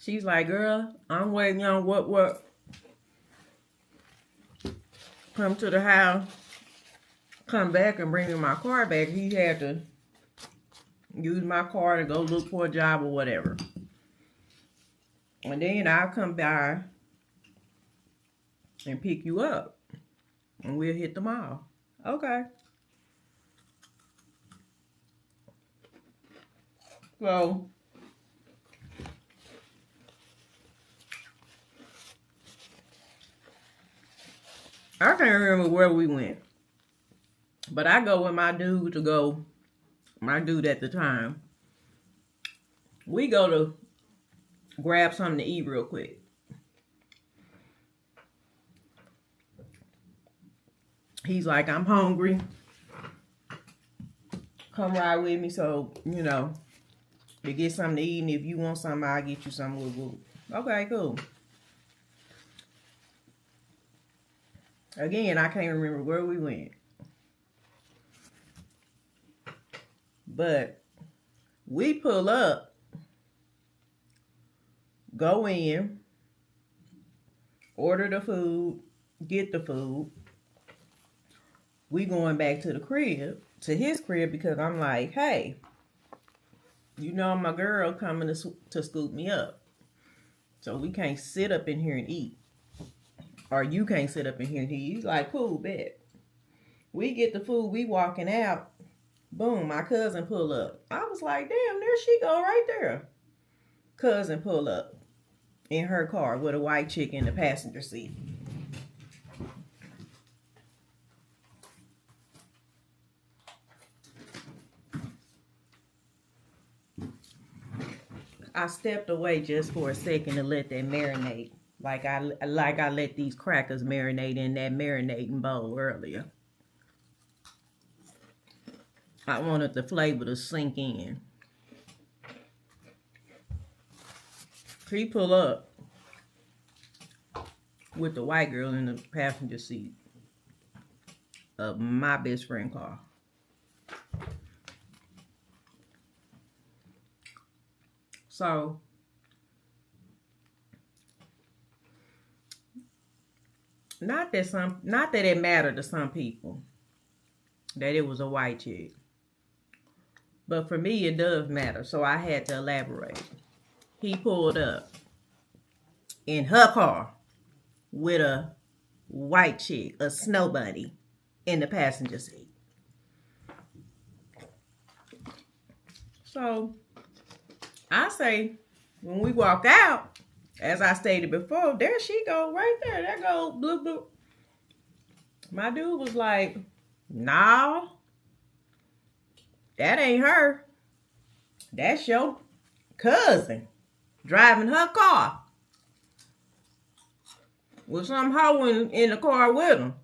she's like, girl, I'm waiting on what come to the house, come back and bring me my car back. He had to use my car to go look for a job or whatever. And then I'll come by and pick you up, and we'll hit the mall. Okay. So I can't remember where we went, but I go with my dude at the time. We go to grab something to eat real quick. He's like, I'm hungry. Come ride with me, so, you know, to get something to eat, and if you want something, I'll get you something. Okay, cool. Again, I can't remember where we went. But we pull up, go in, order the food, get the food. We going back to the crib, to his crib, because I'm like, hey, you know my girl coming to scoop me up. So we can't sit up in here and eat. Or you can't sit up in here and eat. He's like, cool, bet. We get the food, we walking out. Boom, my cousin pull up. I was like, damn, there she go right there. Cousin pull up in her car with a white chick in the passenger seat. I stepped away just for a second to let that marinate. Like I let these crackers marinate in that marinating bowl earlier. I wanted the flavor to sink in. He pull up with the white girl in the passenger seat of my best friend car. So not that it mattered to some people that it was a white chick. But for me, it does matter. So I had to elaborate. He pulled up in her car with a white chick, a snow bunny, in the passenger seat. So I say, when we walk out, as I stated before, there she go right there. There go bloop bloop. My dude was like, nah, that ain't her. That's your cousin driving her car. with some hoe in the car with him.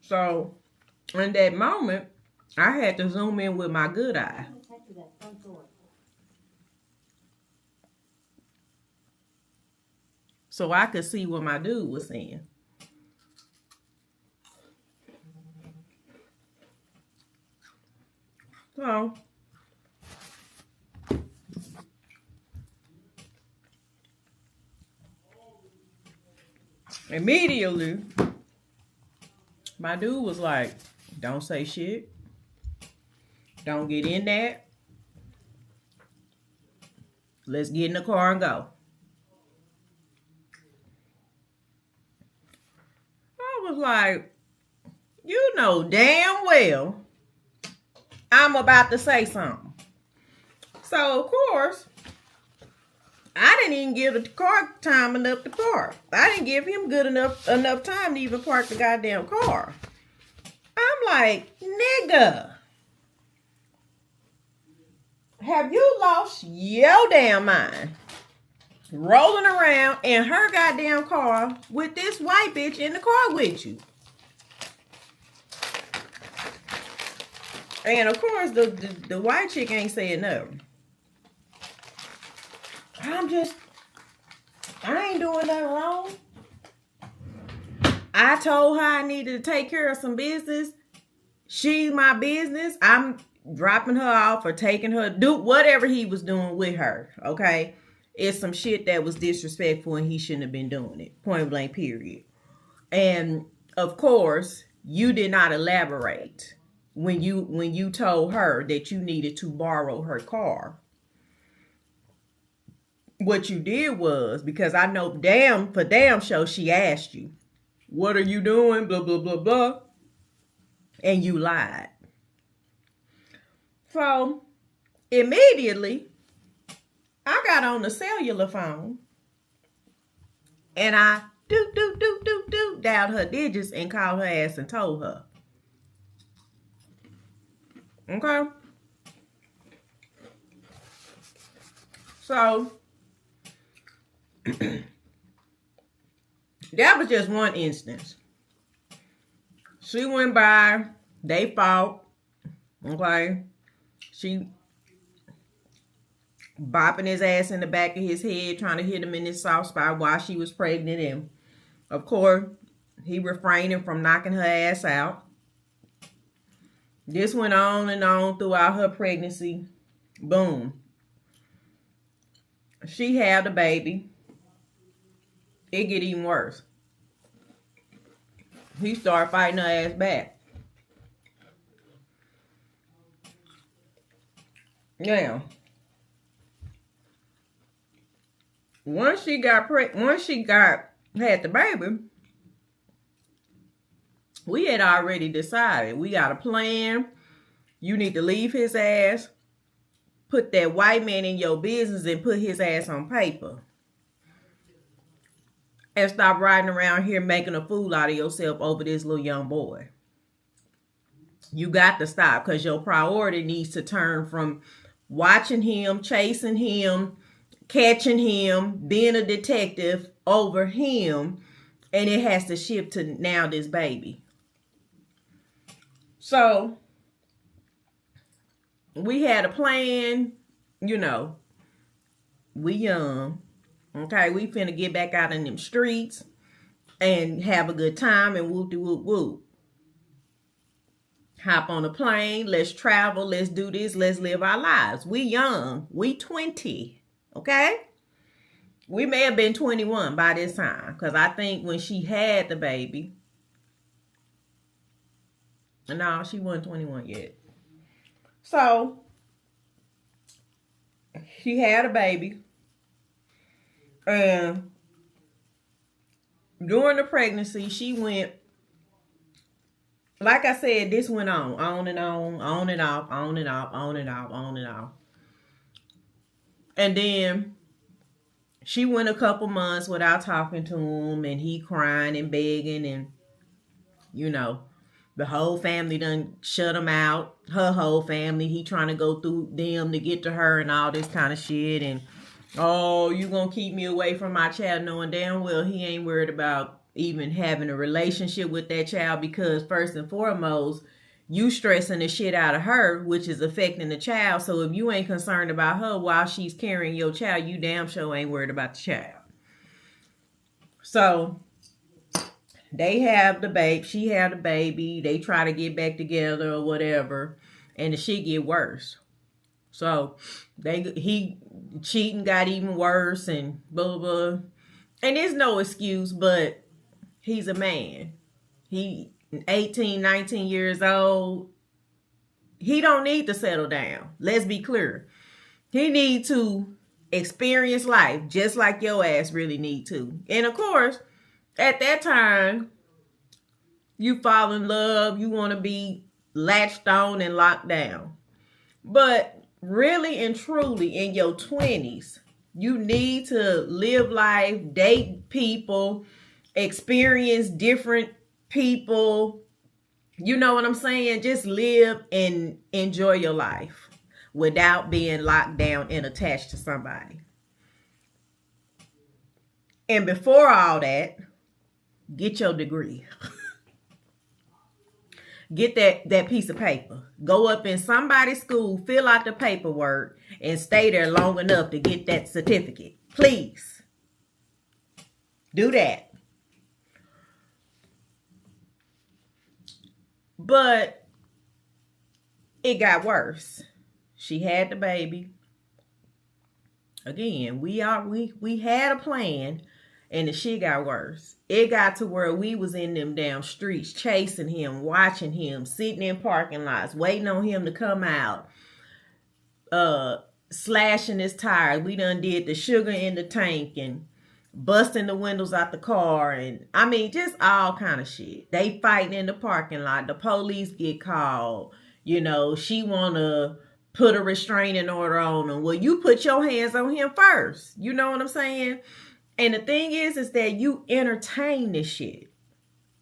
So, in that moment, I had to zoom in with my good eye. So I could see what my dude was saying. So, immediately, my dude was like, don't say shit. Don't get in that. Let's get in the car and go. I was like, you know damn well I'm about to say something. So, of course, I didn't even give the car time enough to park. I didn't give him good enough time to even park the goddamn car. I'm like, nigga, have you lost your damn mind? Rolling around in her goddamn car with this white bitch in the car with you. And of course, the white chick ain't saying nothing. I ain't doing nothing wrong. I told her I needed to take care of some business. She's my business. I'm dropping her off or taking her, do whatever he was doing with her, okay? It's some shit that was disrespectful and he shouldn't have been doing it. Point blank, period. And of course, you did not elaborate when you told her that you needed to borrow her car. What you did was, because I know for damn sure she asked you, what are you doing? Blah, blah, blah, blah. And you lied. So immediately, I got on the cellular phone and I dialed her digits and called her ass and told her. Okay? So that was just one instance. She went by, they fought, okay? She bopping his ass in the back of his head, trying to hit him in his soft spot while she was pregnant. And of course, he refraining from knocking her ass out. This went on and on throughout her pregnancy. Boom. She had a baby. It get even worse. He started fighting her ass back. Now, once she had the baby, we had already decided we got a plan. You need to leave his ass, put that white man in your business and put his ass on paper. And stop riding around here making a fool out of yourself over this little young boy. You got to stop, because your priority needs to turn from watching him, chasing him, catching him, being a detective over him, and it has to shift to now this baby. So we had a plan, you know, we young. Okay, we finna get back out in them streets and have a good time and whoop-de-whoop-whoop. Hop on a plane, let's travel, let's do this, let's live our lives. We young, we 20, okay? We may have been 21 by this time, because I think when she had the baby, no, she wasn't 21 yet. So, she had a baby. And during the pregnancy, she went, like I said, this went on and on, on and off, on and off, on and off, on and off. And then she went a couple months without talking to him, and he crying and begging, and, you know, the whole family done shut him out. Her whole family, he trying to go through them to get to her and all this kind of shit. And Oh, you gonna keep me away from my child, knowing damn well he ain't worried about even having a relationship with that child, because first and foremost, you stressing the shit out of her, which is affecting the child. So if you ain't concerned about her while she's carrying your child, you damn sure ain't worried about the child. So they have the baby, she had the baby, they try to get back together or whatever, and the shit get worse. So he cheating got even worse and blah, blah, blah. And there's no excuse, but he's a man. He 18, 19 years old. He don't need to settle down. Let's be clear. He need to experience life just like your ass really need to. And of course, at that time, you fall in love, you want to be latched on and locked down. But really and truly in your 20s, you need to live life, date people, experience different people. You know what I'm saying? Just live and enjoy your life without being locked down and attached to somebody. And before all that, get your degree. Get that piece of paper. Go up in somebody's school, fill out the paperwork, and stay there long enough to get that certificate. Please. Do that. But it got worse. She had the baby. Again, we had a plan, and the shit got worse. It got to where we was in them damn streets chasing him, watching him, sitting in parking lots, waiting on him to come out, slashing his tires. We done did the sugar in the tank and busting the windows out the car, and I mean just all kind of shit. They fighting in the parking lot. The police get called. You know, she wanna put a restraining order on him. Well, you put your hands on him first. You know what I'm saying? And the thing is that you entertain this shit.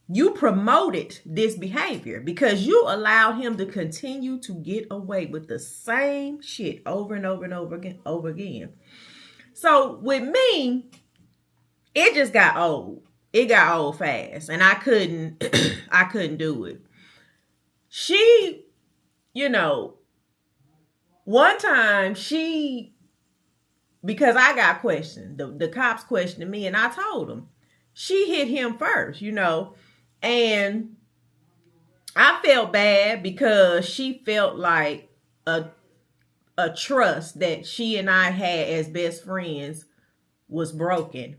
You promoted this behavior because you allowed him to continue to get away with the same shit over and over and over again. So with me, it just got old. It got old fast, and I couldn't do it. She, you know, one time because I got questioned, the cops questioned me, and I told them she hit him first, you know, and I felt bad because she felt like a trust that she and I had as best friends was broken.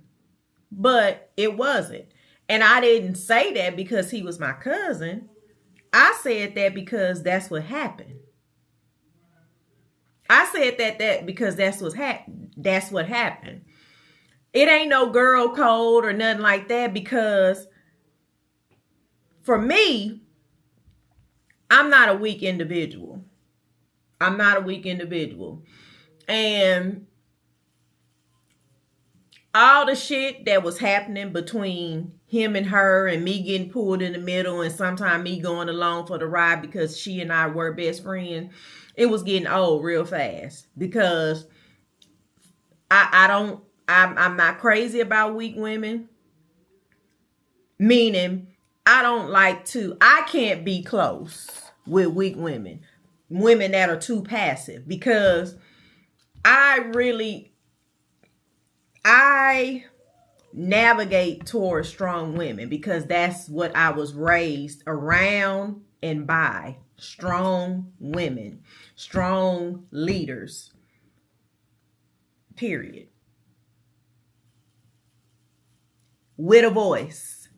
But it wasn't. And I didn't say that because he was my cousin. I said that because that's what happened. I said that because that's what happened. It ain't no girl code or nothing like that, because for me, I'm not a weak individual. And all the shit that was happening between him and her, and me getting pulled in the middle, and sometimes me going along for the ride because she and I were best friends, it was getting old real fast, because I'm not crazy about weak women. Meaning, I can't be close with weak women that are too passive, because I navigate towards strong women, because that's what I was raised around and by. Strong women, strong leaders, period. With a voice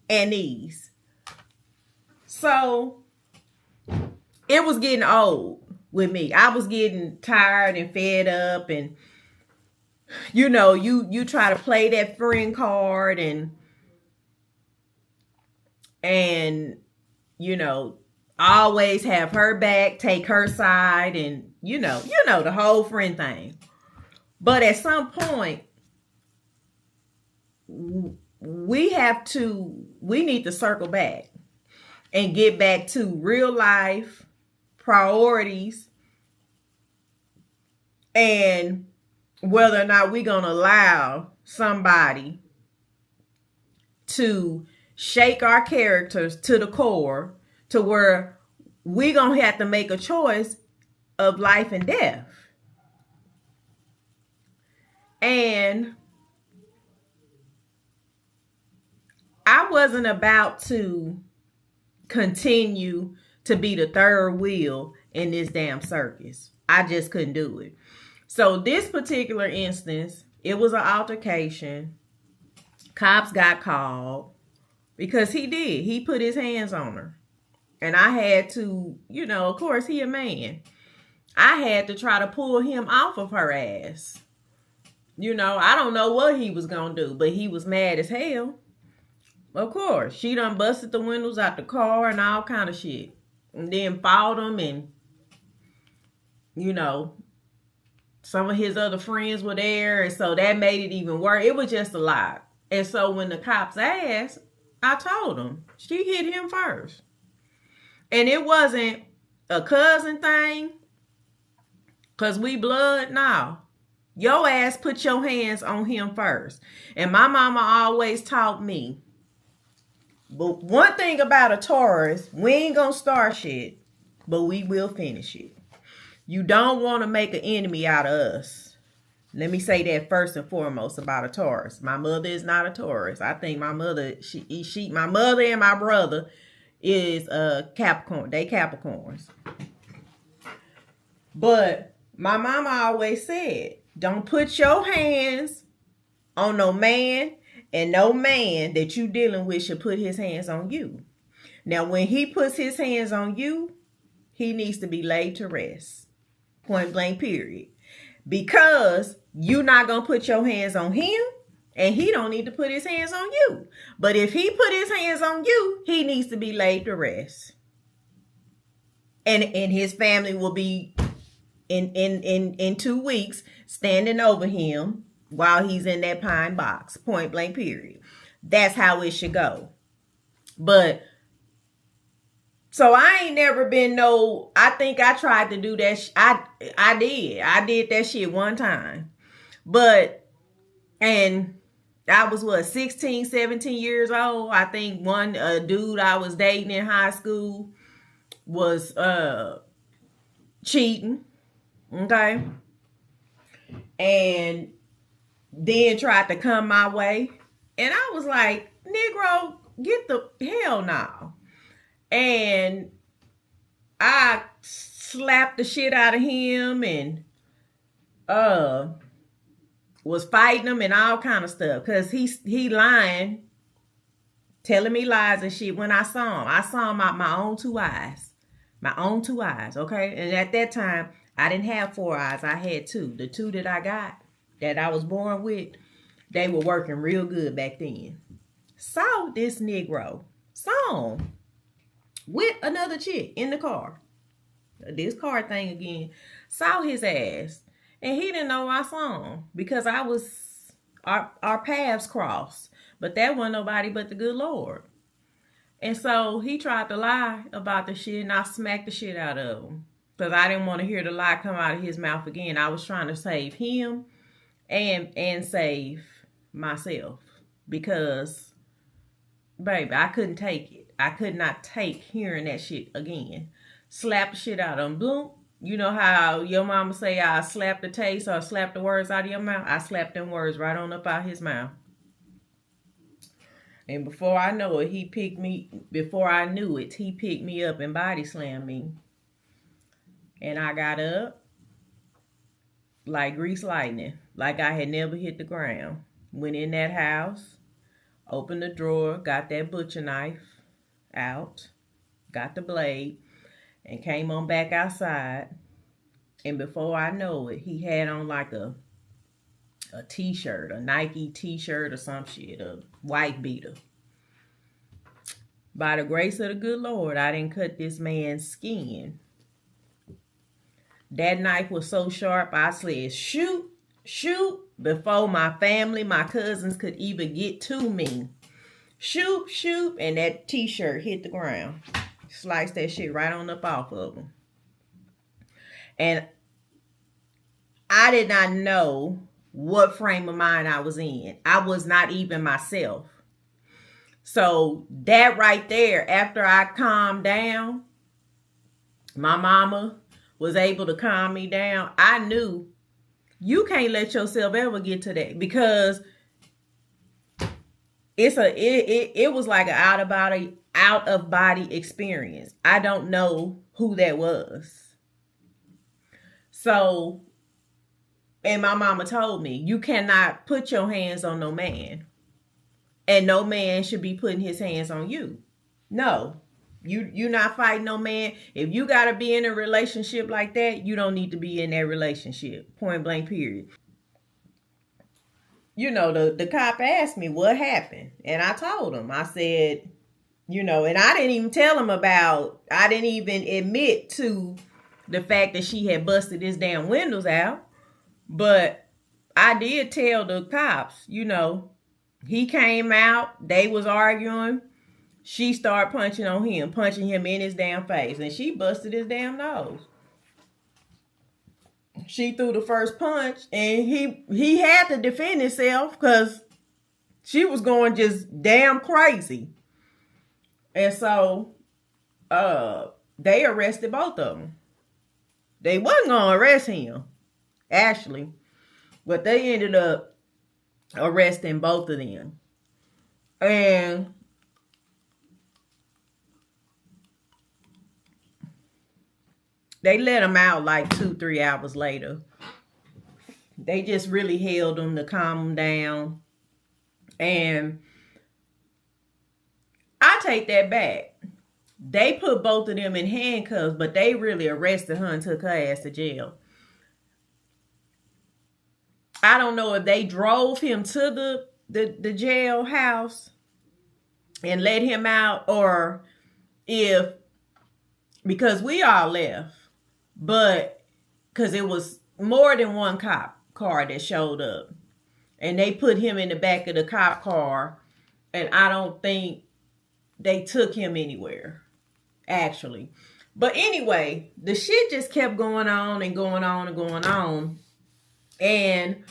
and ease. So it was getting old with me. I was getting tired and fed up, and you know, you try to play that friend card and you know, always have her back, take her side, and you know the whole friend thing. But at some point, we need to circle back and get back to real life priorities and whether or not we're going to allow somebody to shake our characters to the core to where we're going to have to make a choice of life and death. And I wasn't about to continue to be the third wheel in this damn circus. I just couldn't do it. So this particular instance, it was an altercation. Cops got called because he put his hands on her. And I had to, of course, he a man. I had to try to pull him off of her ass. I don't know what he was going to do, but he was mad as hell. Of course, she done busted the windows out the car and all kind of shit. And then fought him and, some of his other friends were there. And so that made it even worse. It was just a lot. And so when the cops asked, I told them, she hit him first. And it wasn't a cousin thing. Because we blood, no. Your ass put your hands on him first. And my mama always taught me, but one thing about a Taurus, we ain't gonna start shit, but we will finish it. You don't want to make an enemy out of us. Let me say that first and foremost about a Taurus. My mother is not a Taurus. I think my mother, my mother and my brother is Capricorn. They Capricorns. But my mama always said, don't put your hands on no man, and no man that you dealing with should put his hands on you. Now, when he puts his hands on you, he needs to be laid to rest. Point blank, period. Because you're not going to put your hands on him, and he don't need to put his hands on you. But if he put his hands on you, he needs to be laid to rest. And his family will be in 2 weeks standing over him while he's in that pine box. Point blank, period. That's how it should go. But so I ain't never been I think I tried to do that. I did that shit one time. But, and I was 16, 17 years old. I think one dude I was dating in high school was cheating. Okay. And then tried to come my way. And I was like, Negro, get the hell no. And I slapped the shit out of him and was fighting him and all kind of stuff. Because he lying, telling me lies and shit when I saw him. I saw him out my own two eyes. My own two eyes, okay? And at that time, I didn't have 4 eyes. I had 2. The 2 that I got, that I was born with, they were working real good back then. Saw this Negro, saw him with another chick in the car. This car thing again. Saw his ass. And he didn't know I saw him because our paths crossed. But that wasn't nobody but the good Lord. And so he tried to lie about the shit and I smacked the shit out of him. Because I didn't want to hear the lie come out of his mouth again. I was trying to save him and save myself. Because, baby, I couldn't take it. I could not take hearing that shit again. Slap the shit out of him. Boom. You know how your mama say, I slap the taste or slap the words out of your mouth? I slapped them words right on up out his mouth. And before I know it, he picked me up and body slammed me. And I got up like grease lightning, like I had never hit the ground. Went in that house, opened the drawer, got that butcher knife out, got the blade, and came on back outside. And before I know it, he had on like a t-shirt, a Nike t-shirt or some shit, a white beater. By the grace of the good Lord, I didn't cut this man's skin. That knife was so sharp, I said, shoot, shoot, before my family, my cousins could even get to me. Shoot, shoot, and that t-shirt hit the ground. Sliced that shit right on up off of him. And I did not know what frame of mind I was in. I was not even myself. So that right there, after I calmed down, my mama was able to calm me down. I knew you can't let yourself ever get to that, because it was like an out of body experience. I don't know who that was. So, and my mama told me, you cannot put your hands on no man. And no man should be putting his hands on you. No. You're not fighting no man. If you gotta be in a relationship like that, you don't need to be in that relationship. Point blank, period. You know, the cop asked me what happened. And I told him. I said, you know, and I didn't even tell him I didn't even admit to the fact that she had busted his damn windows out. But I did tell the cops, you know, he came out, they was arguing. She started punching him in his damn face, and she busted his damn nose. She threw the first punch, and he had to defend himself because she was going just damn crazy. And so they arrested both of them. They wasn't gonna arrest him, actually, but they ended up arresting both of them. And they let him out like 2-3 hours later. They just really held him to calm him down. And I take that back. They put both of them in handcuffs, but they really arrested her and took her ass to jail. I don't know if they drove him to the jailhouse and let him out, or if, because we all left, but because it was more than one cop car that showed up, and they put him in the back of the cop car, and I don't think they took him anywhere, actually. But anyway, the shit just kept going on and going on and going on. And,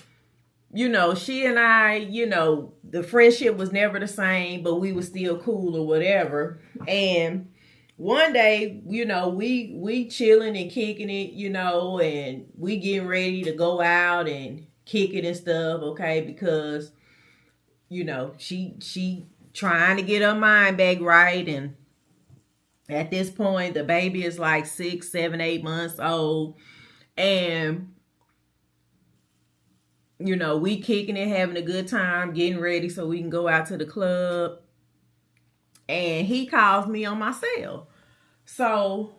you know, she and I, you know, the friendship was never the same, but we were still cool or whatever. And one day, you know, we chilling and kicking it, you know, and we getting ready to go out and kick it and stuff, okay? Because, you know, she trying to get her mind back right. And at this point, the baby is like 6, 7, 8 months old. And, you know, we kicking it, having a good time, getting ready so we can go out to the club. And he calls me on my cell. So,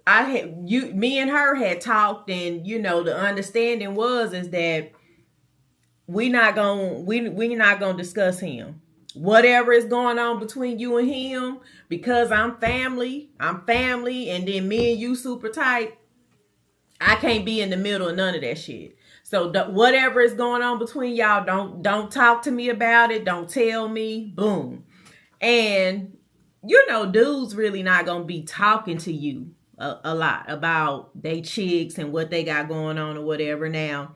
me and her had talked, and, you know, the understanding is that we're not gonna discuss him. Whatever is going on between you and him, because I'm family, and then me and you super tight, I can't be in the middle of none of that shit. So whatever is going on between y'all, don't talk to me about it. Don't tell me. Boom. And, you know, dudes really not going to be talking to you a lot about they chicks and what they got going on or whatever. Now,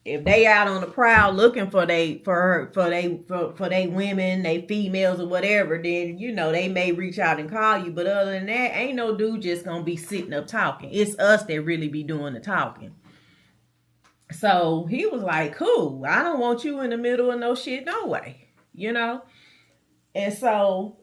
if they out on the prowl looking for they women, they females or whatever, then, you know, they may reach out and call you. But other than that, ain't no dude just going to be sitting up talking. It's us that really be doing the talking. So he was like, cool, I don't want you in the middle of no shit, no way, you know? And so,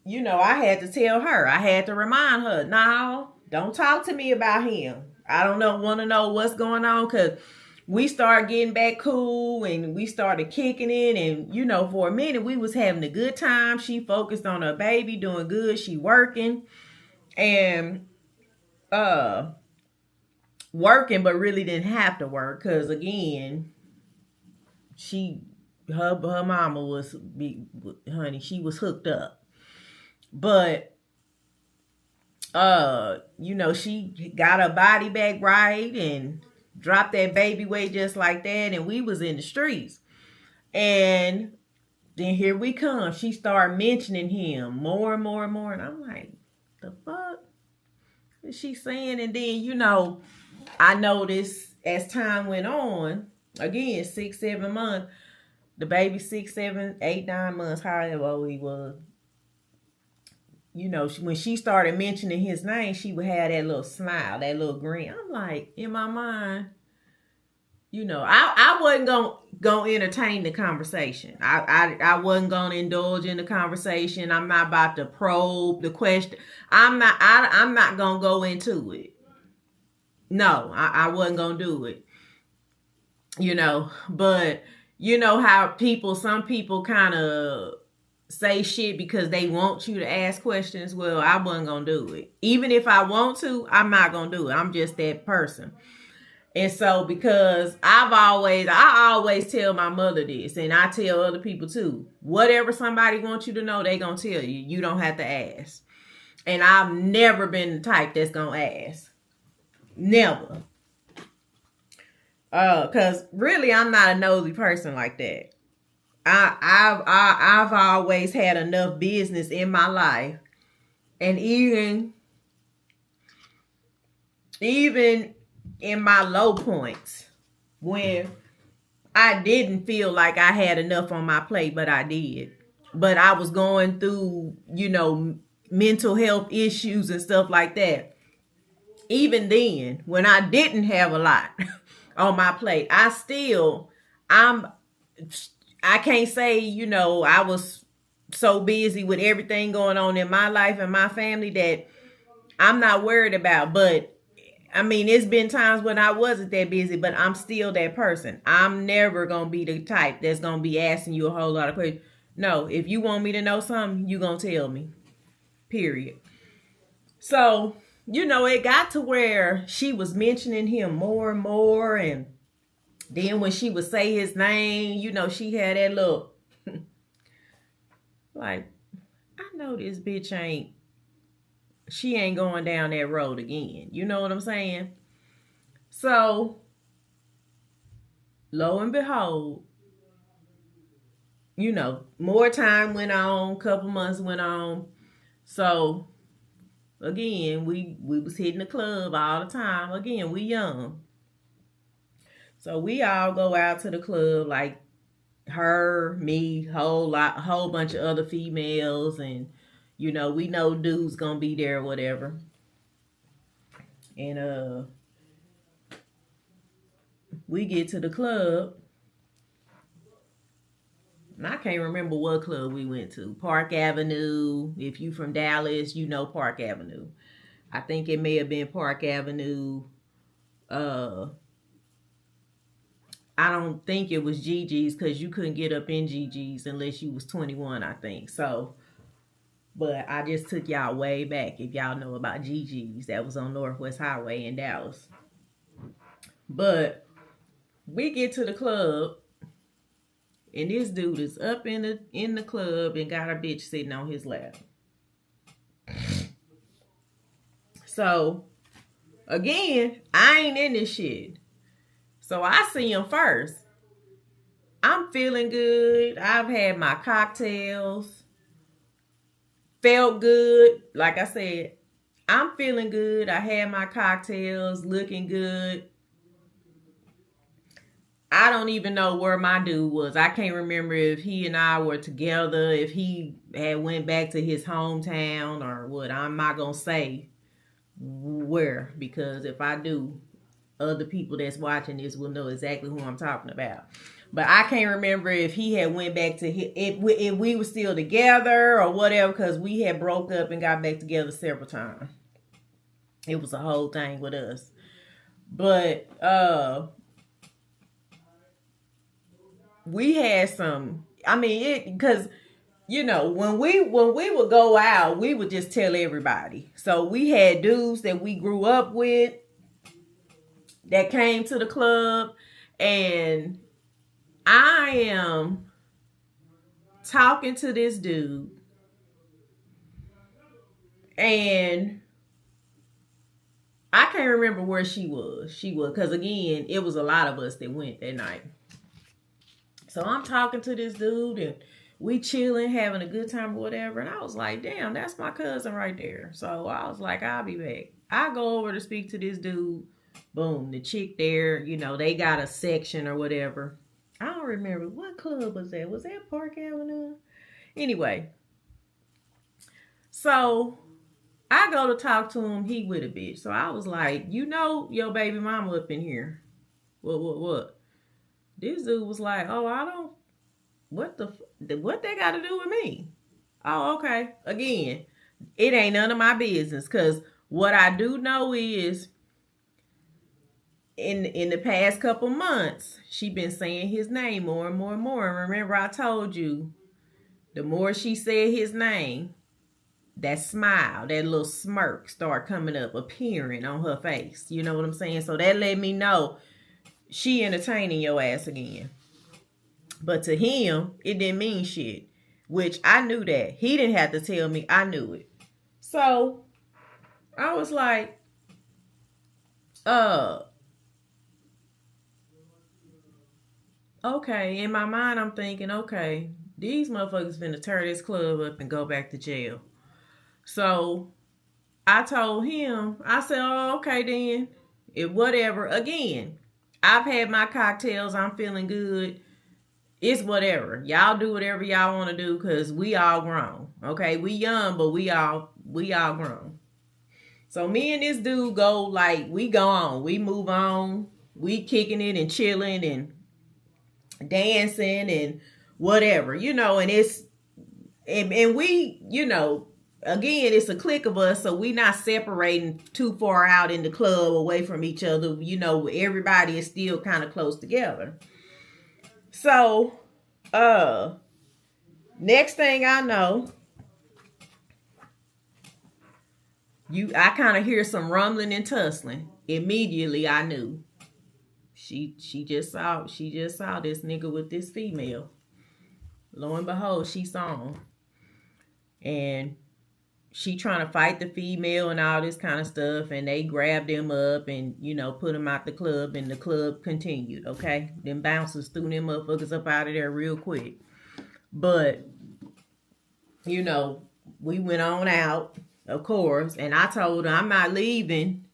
you know, I had to tell her, I had to remind her, no, don't talk to me about him. I want to know what's going on, because we started getting back cool and we started kicking it. And, you know, for a minute, we was having a good time. She focused on her baby, doing good. She working and, working, but really didn't have to work. Because again, her mama she was hooked up. But, you know, she got her body back right and dropped that baby weight just like that. And we was in the streets. And then here we come. She started mentioning him more and more and more. And I'm like, the fuck? She's saying, and then, you know, I noticed as time went on, again, 6, 7 months, the baby 6, 7, 8, 9 months, however old he was. You know, when she started mentioning his name, she would have that little smile, that little grin. I'm like, in my mind, you know, I wasn't gonna entertain the conversation. I wasn't gonna indulge in the conversation. I'm not about to probe the question. I'm not gonna go into it. No, I wasn't gonna do it. You know, but you know how some people kind of say shit because they want you to ask questions. Well, I wasn't gonna do it. Even if I want to, I'm not gonna do it. I'm just that person. And so, because I always tell my mother this, and I tell other people too, whatever somebody wants you to know, they gonna tell you. You don't have to ask. And I've never been the type that's gonna ask. Never. Cause really I'm not a nosy person like that. I've always had enough business in my life, and even in my low points, when I didn't feel like I had enough on my plate, but I did. But I was going through, you know, mental health issues and stuff like that. Even then, when I didn't have a lot on my plate, I can't say, you know, I was so busy with everything going on in my life and my family that I'm not worried about. But I mean, it's been times when I wasn't that busy, but I'm still that person. I'm never going to be the type that's going to be asking you a whole lot of questions. No, if you want me to know something, you going to tell me. Period. So, you know, it got to where she was mentioning him more and more. And then when she would say his name, you know, she had that look. Like, I know this bitch she ain't going down that road again. You know what I'm saying? So, lo and behold, you know, more time went on, couple months went on. So, again, we was hitting the club all the time. Again, we young. So we all go out to the club, like her, me, whole bunch of other females, and you know, we know dudes gonna be there or whatever. And we get to the club, and I can't remember what club we went to. Park Avenue. If you from Dallas, you know Park Avenue. I think it may have been Park Avenue. I don't think it was Gigi's, because you couldn't get up in Gigi's unless you was 21, I think. So, but I just took y'all way back. If y'all know about Gigi's, that was on Northwest Highway in Dallas. But we get to the club, and this dude is up in the club and got a bitch sitting on his lap. So, again, I ain't in this shit. So I see him first. I'm feeling good. I've had my cocktails. Felt good. Like I said, I'm feeling good. I had my cocktails, looking good. I don't even know where my dude was. I can't remember if he and I were together, if he had went back to his hometown or what. I'm not going to say where, because if I do, other people that's watching this will know exactly who I'm talking about. But I can't remember if he had went back to if we were still together or whatever, because we had broke up and got back together several times. It was a whole thing with us. But we had some, I mean, because you know, when we would go out, we would just tell everybody. So we had dudes that we grew up with that came to the club, and I am talking to this dude, and I can't remember where she was, because again, it was a lot of us that went that night. So I'm talking to this dude, and we chilling, having a good time or whatever, and I was like, damn, that's my cousin right there. So I was like, I'll be back. I go over to speak to this dude. Boom, the chick there, they got a section or whatever. I don't remember. What club was that? Was that Park Avenue? Anyway, so I go to talk to him. He with a bitch. So I was like, your baby mama up in here. What? This dude was like, oh, I don't, what they got to do with me? Oh, okay. Again, it ain't none of my business, because what I do know is in the past couple months, she been saying his name more and more and more. And remember, I told you, the more she said his name, that smile, that little smirk start coming up, appearing on her face. You know what I'm saying? So that let me know she entertaining your ass again. But to him, it didn't mean shit, which I knew that. He didn't have to tell me. I knew it. So I was like, okay. In my mind, I'm thinking, okay, these motherfuckers finna tear this club up and go back to jail. So I told him, I said, oh, okay then. If whatever. Again, I've had my cocktails. I'm feeling good. It's whatever. Y'all do whatever y'all want to do, because we all grown. Okay? We young, but we all grown. So me and this dude go, like, we go on. We move on. We kicking it and chilling and dancing and whatever. And it's, and we, again, it's a clique of us, so we not separating too far out in the club away from each other. Everybody is still kind of close together. So, next thing I know, I kind of hear some rumbling and tussling. Immediately I knew. She just saw this nigga with this female. Lo and behold, she saw him. And she trying to fight the female and all this kind of stuff, and they grabbed him up and, put him out the club, and the club continued, okay? Them bouncers threw them motherfuckers up out of there real quick. But, we went on out, of course, and I told her I'm not leaving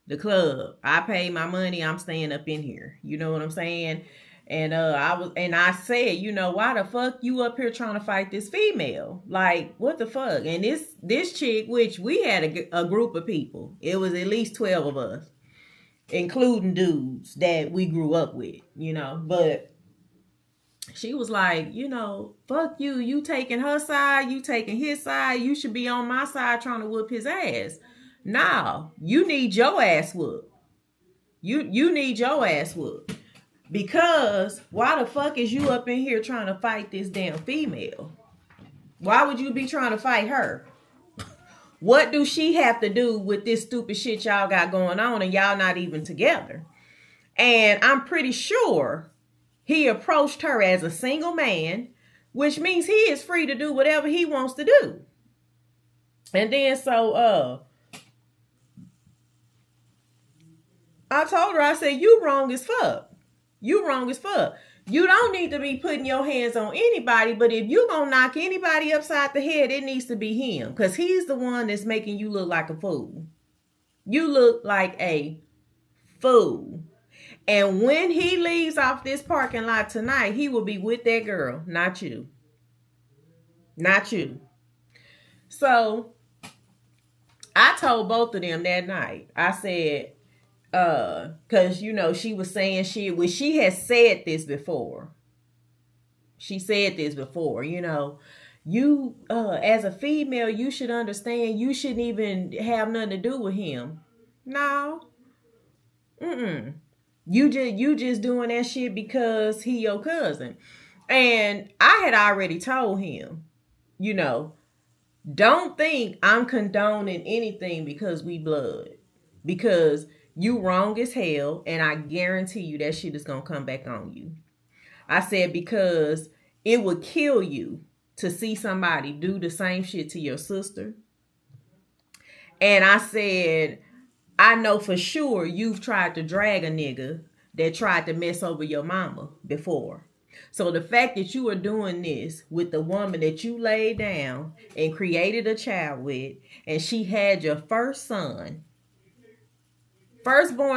the club. I paid my money, I'm staying up in here. You know what I'm saying? And I said, why the fuck you up here trying to fight this female? Like, what the fuck? And this chick, which we had a group of people. It was at least 12 of us, including dudes that we grew up with, But she was like, fuck you. You taking her side. You taking his side. You should be on my side trying to whoop his ass. No, you need your ass whooped. You need your ass whooped. Because why the fuck is you up in here trying to fight this damn female? Why would you be trying to fight her? What do she have to do with this stupid shit y'all got going on and y'all not even together? And I'm pretty sure he approached her as a single man, which means he is free to do whatever he wants to do. And then I told her, I said, you wrong as fuck. You wrong as fuck. You don't need to be putting your hands on anybody, but if you gonna knock anybody upside the head, it needs to be him, because he's the one that's making you look like a fool. You look like a fool. And when he leaves off this parking lot tonight, he will be with that girl, not you. Not you. So I told both of them that night, I said, because she was saying she has said this before. She said this before, you as a female, you should understand you shouldn't even have nothing to do with him. No. You just doing that shit because he your cousin. And I had already told him, don't think I'm condoning anything because we blood. Because you wrong as hell, and I guarantee you that shit is gonna come back on you. I said, because it would kill you to see somebody do the same shit to your sister. And I said, I know for sure you've tried to drag a nigga that tried to mess over your mama before. So the fact that you are doing this with the woman that you laid down and created a child with, and she had your firstborn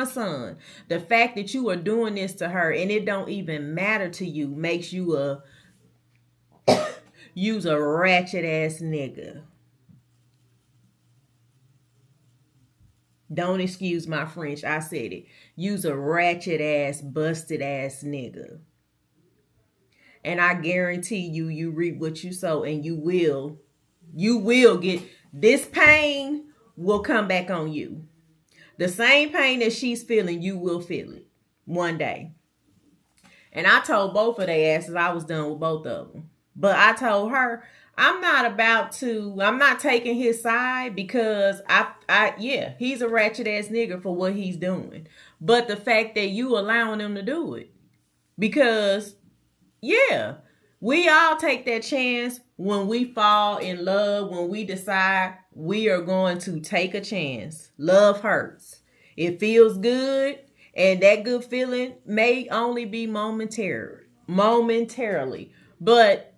son, the fact that you are doing this to her and it don't even matter to you makes you use a ratchet ass nigga. Don't excuse my French. I said it. Use a ratchet ass, busted ass nigga. And I guarantee you, you reap what you sow, and you will get this pain will come back on you. The same pain that she's feeling, you will feel it one day. And I told both of their asses I was done with both of them. But I told her, I'm not taking his side because he's a ratchet ass nigga for what he's doing. But the fact that you allowing him to do it, because we all take that chance when we fall in love, when we decide we are going to take a chance. Love hurts. It feels good, and that good feeling may only be momentarily. But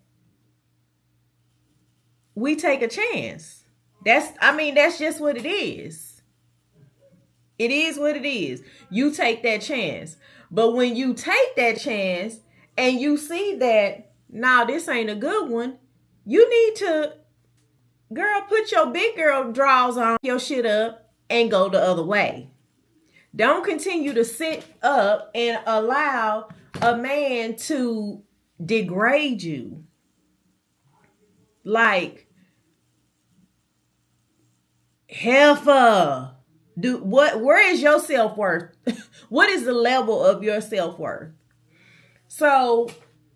we take a chance. That's just what it is. It is what it is. You take that chance. But when you take that chance and you see that, this ain't a good one, you need to, girl, put your big girl drawers on, your shit up, and go the other way. Don't continue to sit up and allow a man to degrade you. Like, heifer. Where is your self-worth? What is the level of your self-worth? So,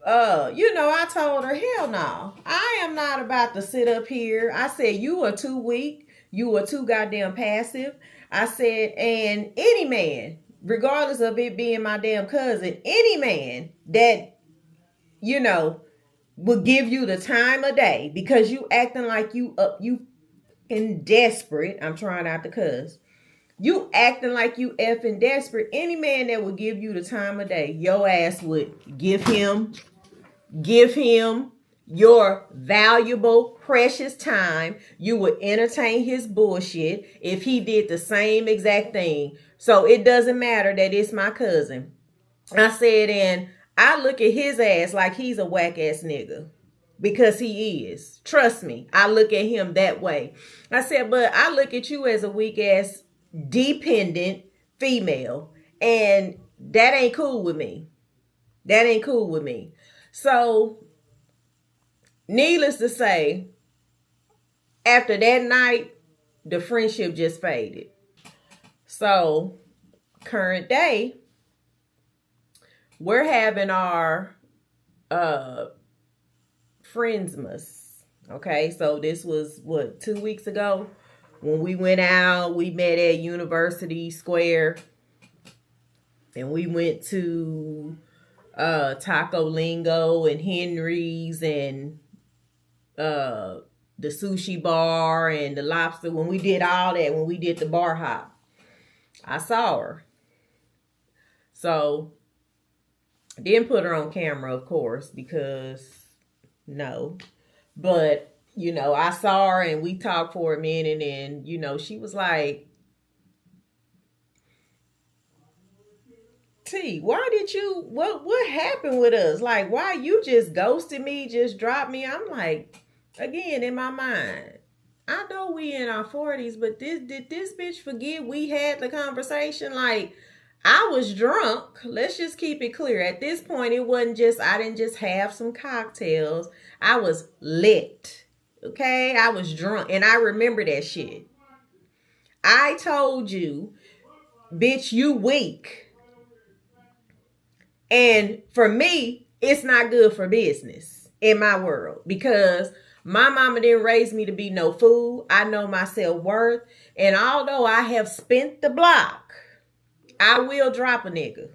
I told her, hell no. I am not about to sit up here. I said, you are too weak. You are too goddamn passive. I said, and any man, regardless of it being my damn cousin, any man that, will give you the time of day because you acting like you fucking desperate. I'm trying not to cuss. You acting like you effing desperate. Any man that would give you the time of day, your ass would give him your valuable, precious time. You would entertain his bullshit if he did the same exact thing. So it doesn't matter that it's my cousin. I said, and I look at his ass like he's a whack ass nigga. Because he is. Trust me, I look at him that way. I said, but I look at you as a weak ass, dependent female. And that ain't cool with me. That ain't cool with me. So, needless to say, after that night, the friendship just faded. So, current day, we're having our Friendsmas. Okay, so this was 2 weeks ago when we went out. We met at University Square, and we went to Taco Lingo and Henry's and the sushi bar and the lobster. When we did all that, when we did the bar hop, I saw her. So didn't put her on camera, of course, because no. But, I saw her and we talked for a minute, and, she was like, T, why did you, what happened with us? Like, why you just ghosted me, just dropped me? I'm like, again, in my mind, I know we in our 40s, but did this bitch forget we had the conversation? Like, I was drunk. Let's just keep it clear. At this point, it wasn't just, I didn't just have some cocktails. I was lit. Okay? I was drunk. And I remember that shit. I told you, bitch, you weak. And for me, it's not good for business in my world. Because my mama didn't raise me to be no fool. I know my self-worth. And although I have spent the block, I will drop a nigga.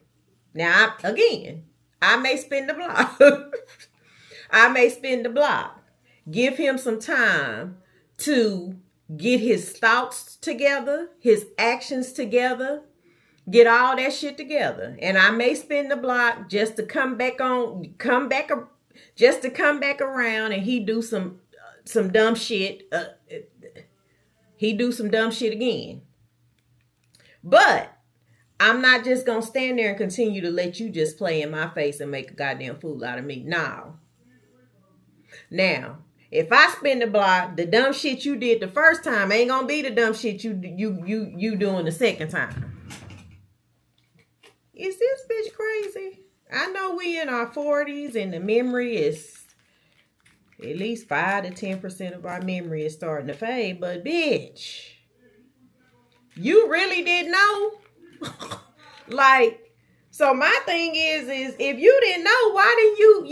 Now, I may spin the block. I may spin the block. Give him some time to get his thoughts together, his actions together, get all that shit together. And I may spin the block just to come back around, and he do some dumb shit. He do some dumb shit again. But I'm not just going to stand there and continue to let you just play in my face and make a goddamn fool out of me. No. Now, if I spin the block, the dumb shit you did the first time ain't going to be the dumb shit you doing the second time. Is this bitch crazy? I know we in our 40s and the memory is at least 5 to 10% of our memory is starting to fade. But bitch, you really didn't know? Like, so my thing is if you didn't know, why didn't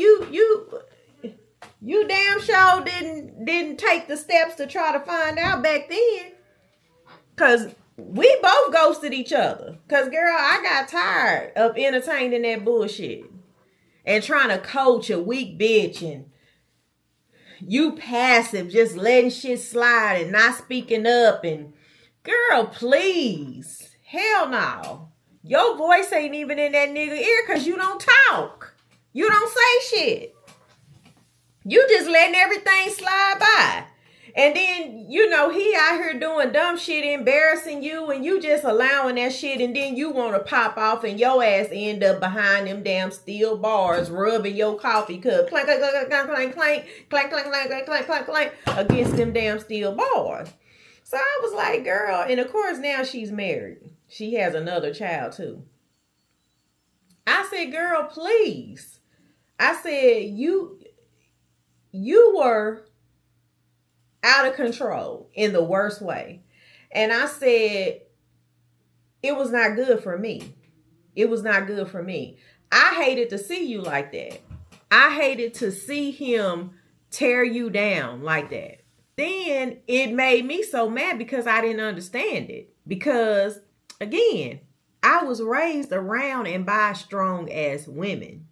you damn sure didn't take the steps to try to find out back then? Cause we both ghosted each other. Cause girl, I got tired of entertaining that bullshit and trying to coach a weak bitch, and you passive, just letting shit slide and not speaking up. And girl, please, hell no. Your voice ain't even in that nigga ear because you don't talk. You don't say shit. You just letting everything slide by. And then, you know, he out here doing dumb shit, embarrassing you, and you just allowing that shit, and then you want to pop off and your ass end up behind them damn steel bars, rubbing your coffee cup, clank, clank, clank, clank, clank, clank, clank, clank, clank, clank, clank, clank, against them damn steel bars. So I was like, girl, and of course now she's married. She has another child too. I said, girl, please. I said, you were out of control in the worst way. And I said, it was not good for me. It was not good for me. I hated to see you like that. I hated to see him tear you down like that. Then it made me so mad because I didn't understand it. Because, again, I was raised around and by strong ass women.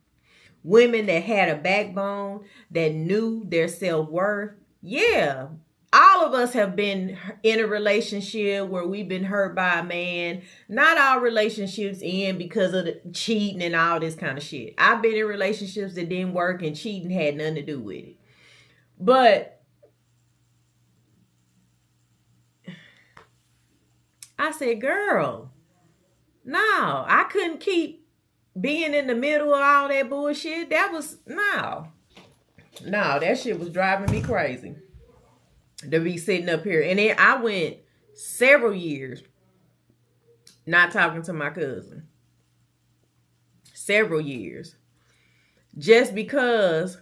Women that had a backbone, that knew their self-worth. Yeah, all of us have been in a relationship where we've been hurt by a man. Not all relationships end because of the cheating and all this kind of shit. I've been in relationships that didn't work and cheating had nothing to do with it. But I said, girl, no, I couldn't keep being in the middle of all that bullshit. That was, no, that shit was driving me crazy to be sitting up here. And then I went several years not talking to my cousin. Several years. Just because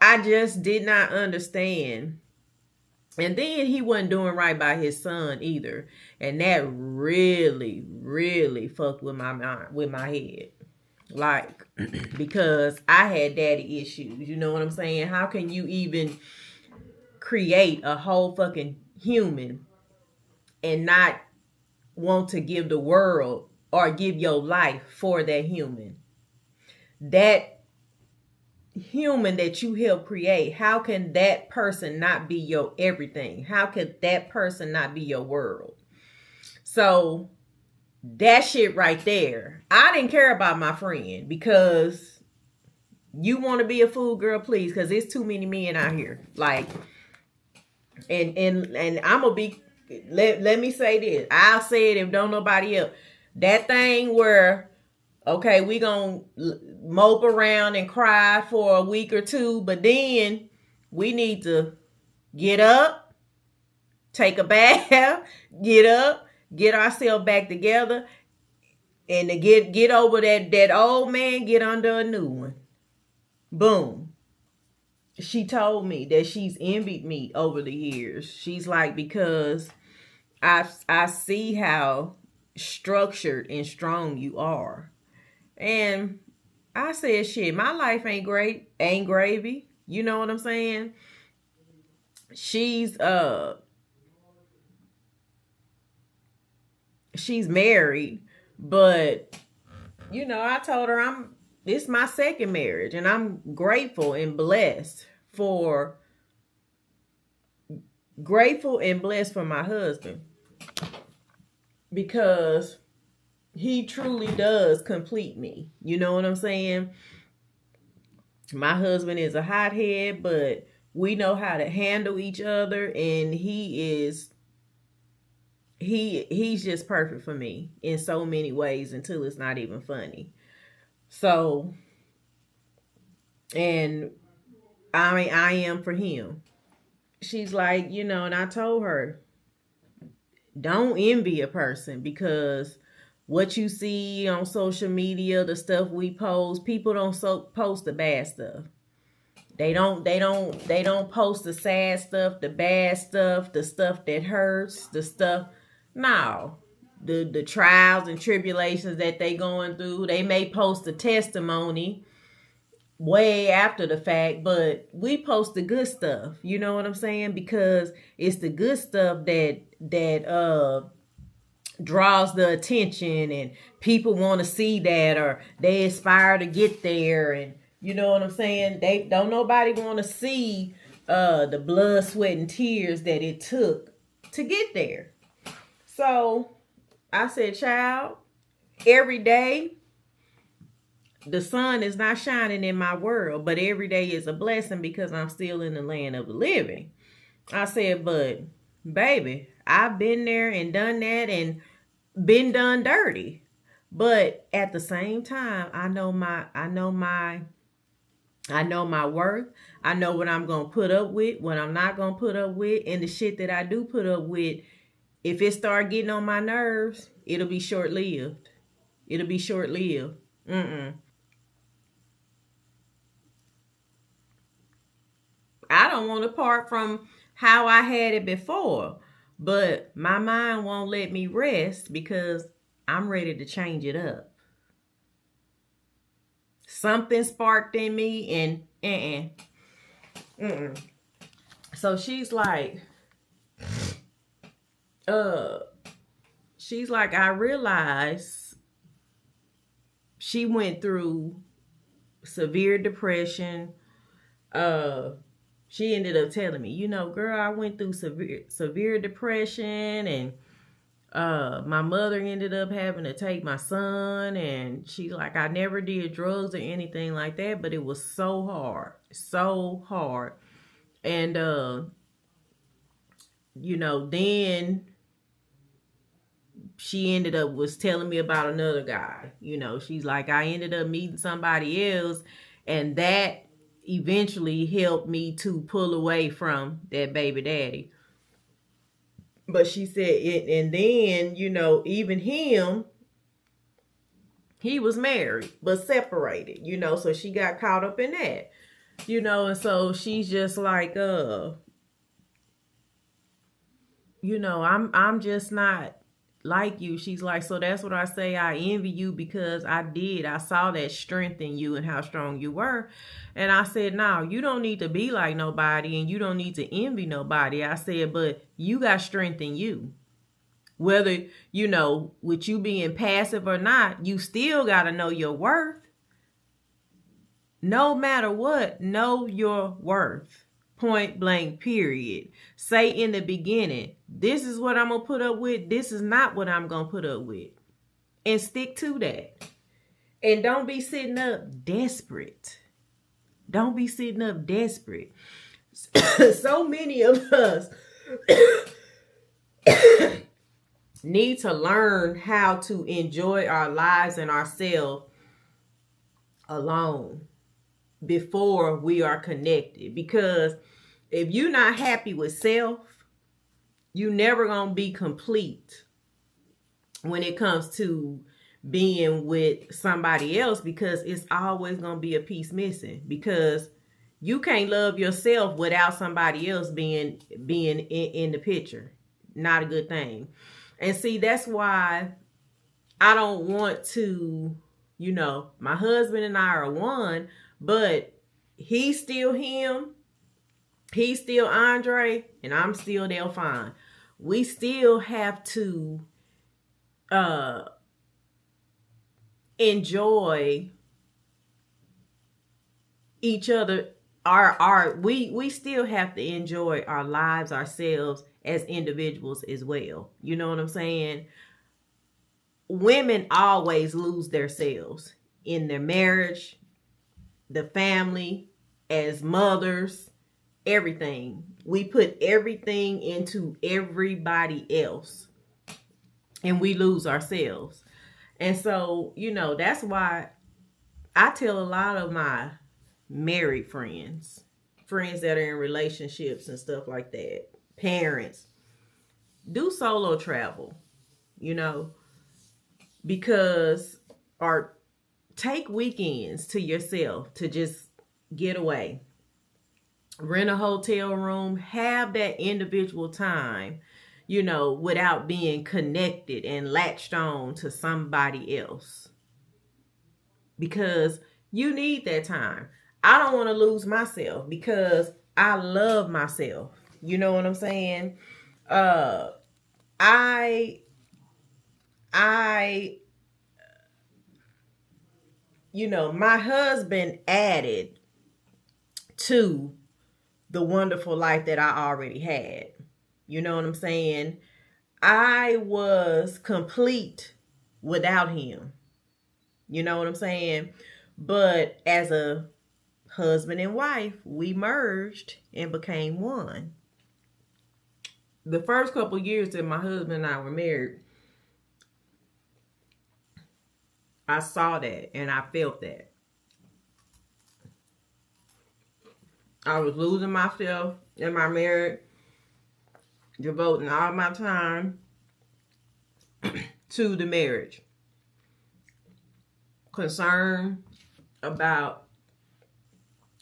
I just did not understand. And then he wasn't doing right by his son either. And that really, really fucked with my mind, with my head. Like, because I had daddy issues. You know what I'm saying? How can you even create a whole fucking human and not want to give the world or give your life for that human? That human that you help create, how can that person not be your everything? How could that person not be your world? So that shit right there, I didn't care about my friend because you want to be a fool, girl, please, because there's too many men out here. Like, and I'm gonna be, let me say this, I'll say it if don't nobody else. That thing where, okay, we gonna mope around and cry for a week or two, but then we need to get up, take a bath, get up, get ourselves back together, and to get over that old man, get under a new one. Boom. She told me that she's envied me over the years. She's like, because I see how structured and strong you are. And I said, shit, my life ain't great, ain't gravy. You know what I'm saying? She's married, but you know, I told her this is my second marriage, and I'm grateful and blessed for my husband. because he truly does complete me. You know what I'm saying? My husband is a hothead, but we know how to handle each other, and he's just perfect for me in so many ways until it's not even funny. So, and I mean, I am for him. She's like, and I told her, don't envy a person, because what you see on social media, the stuff we post, people don't post the bad stuff. They don't post the sad stuff, the bad stuff, the stuff that hurts, the stuff. No. The trials and tribulations that they going through. They may post a testimony way after the fact, but we post the good stuff. You know what I'm saying? Because it's the good stuff that draws the attention, and people want to see that, or they aspire to get there. And you know what I'm saying? They don't nobody want to see the blood, sweat, and tears that it took to get there. So I said, child, every day the sun is not shining in my world, but every day is a blessing because I'm still in the land of the living. I said, but baby, I've been there and done that and been done dirty. But at the same time, I know my worth. I know what I'm going to put up with, what I'm not going to put up with, and the shit that I do put up with, if it start getting on my nerves, it'll be short-lived. It'll be short-lived. I don't want to part from how I had it before, but my mind won't let me rest because I'm ready to change it up. Something sparked in me, and so she's like, I realized she went through severe depression. She ended up telling me, girl, I went through severe depression, and my mother ended up having to take my son, and she's like, I never did drugs or anything like that, but it was so hard. And then she ended up was telling me about another guy. She's like, I ended up meeting somebody else, and that eventually helped me to pull away from that baby daddy. But she said, and then, even him, he was married, but separated, so she got caught up in that, and so she's just like, I'm just not like you. She's like, so that's what I say. I envy you because I saw that strength in you and how strong you were. And I said, no, you don't need to be like nobody, and you don't need to envy nobody. I said, but you got strength in you. Whether, with you being passive or not, you still got to know your worth. No matter what, know your worth. Point blank, period. Say in the beginning, this is what I'm going to put up with. This is not what I'm going to put up with. And stick to that. And don't be sitting up desperate. Don't be sitting up desperate. So many of us need to learn how to enjoy our lives and ourselves alone before we are connected. Because if you're not happy with self, you're never going to be complete when it comes to being with somebody else, because it's always going to be a piece missing, because you can't love yourself without somebody else being in the picture. Not a good thing. And see, that's why I don't want to, my husband and I are one, but he's still him. He's still Andre, and I'm still Delphine. We still have to enjoy each other. We still have to enjoy our lives, ourselves as individuals as well. You know what I'm saying? women always lose themselves in their marriage, the family, as mothers, everything. We put everything into everybody else and we lose ourselves. And so, that's why I tell a lot of my married friends that are in relationships and stuff like that, parents, do solo travel, because, or take weekends to yourself to just get away. Rent a hotel room, have that individual time, without being connected and latched on to somebody else. Because you need that time. I don't want to lose myself because I love myself. You know what I'm saying? I my husband added to the wonderful life that I already had. You know what I'm saying? I was complete without him. You know what I'm saying? But as a husband and wife, we merged and became one. The first couple years that my husband and I were married, I saw that and I felt that. I was losing myself in my marriage, devoting all my time to the marriage. Concerned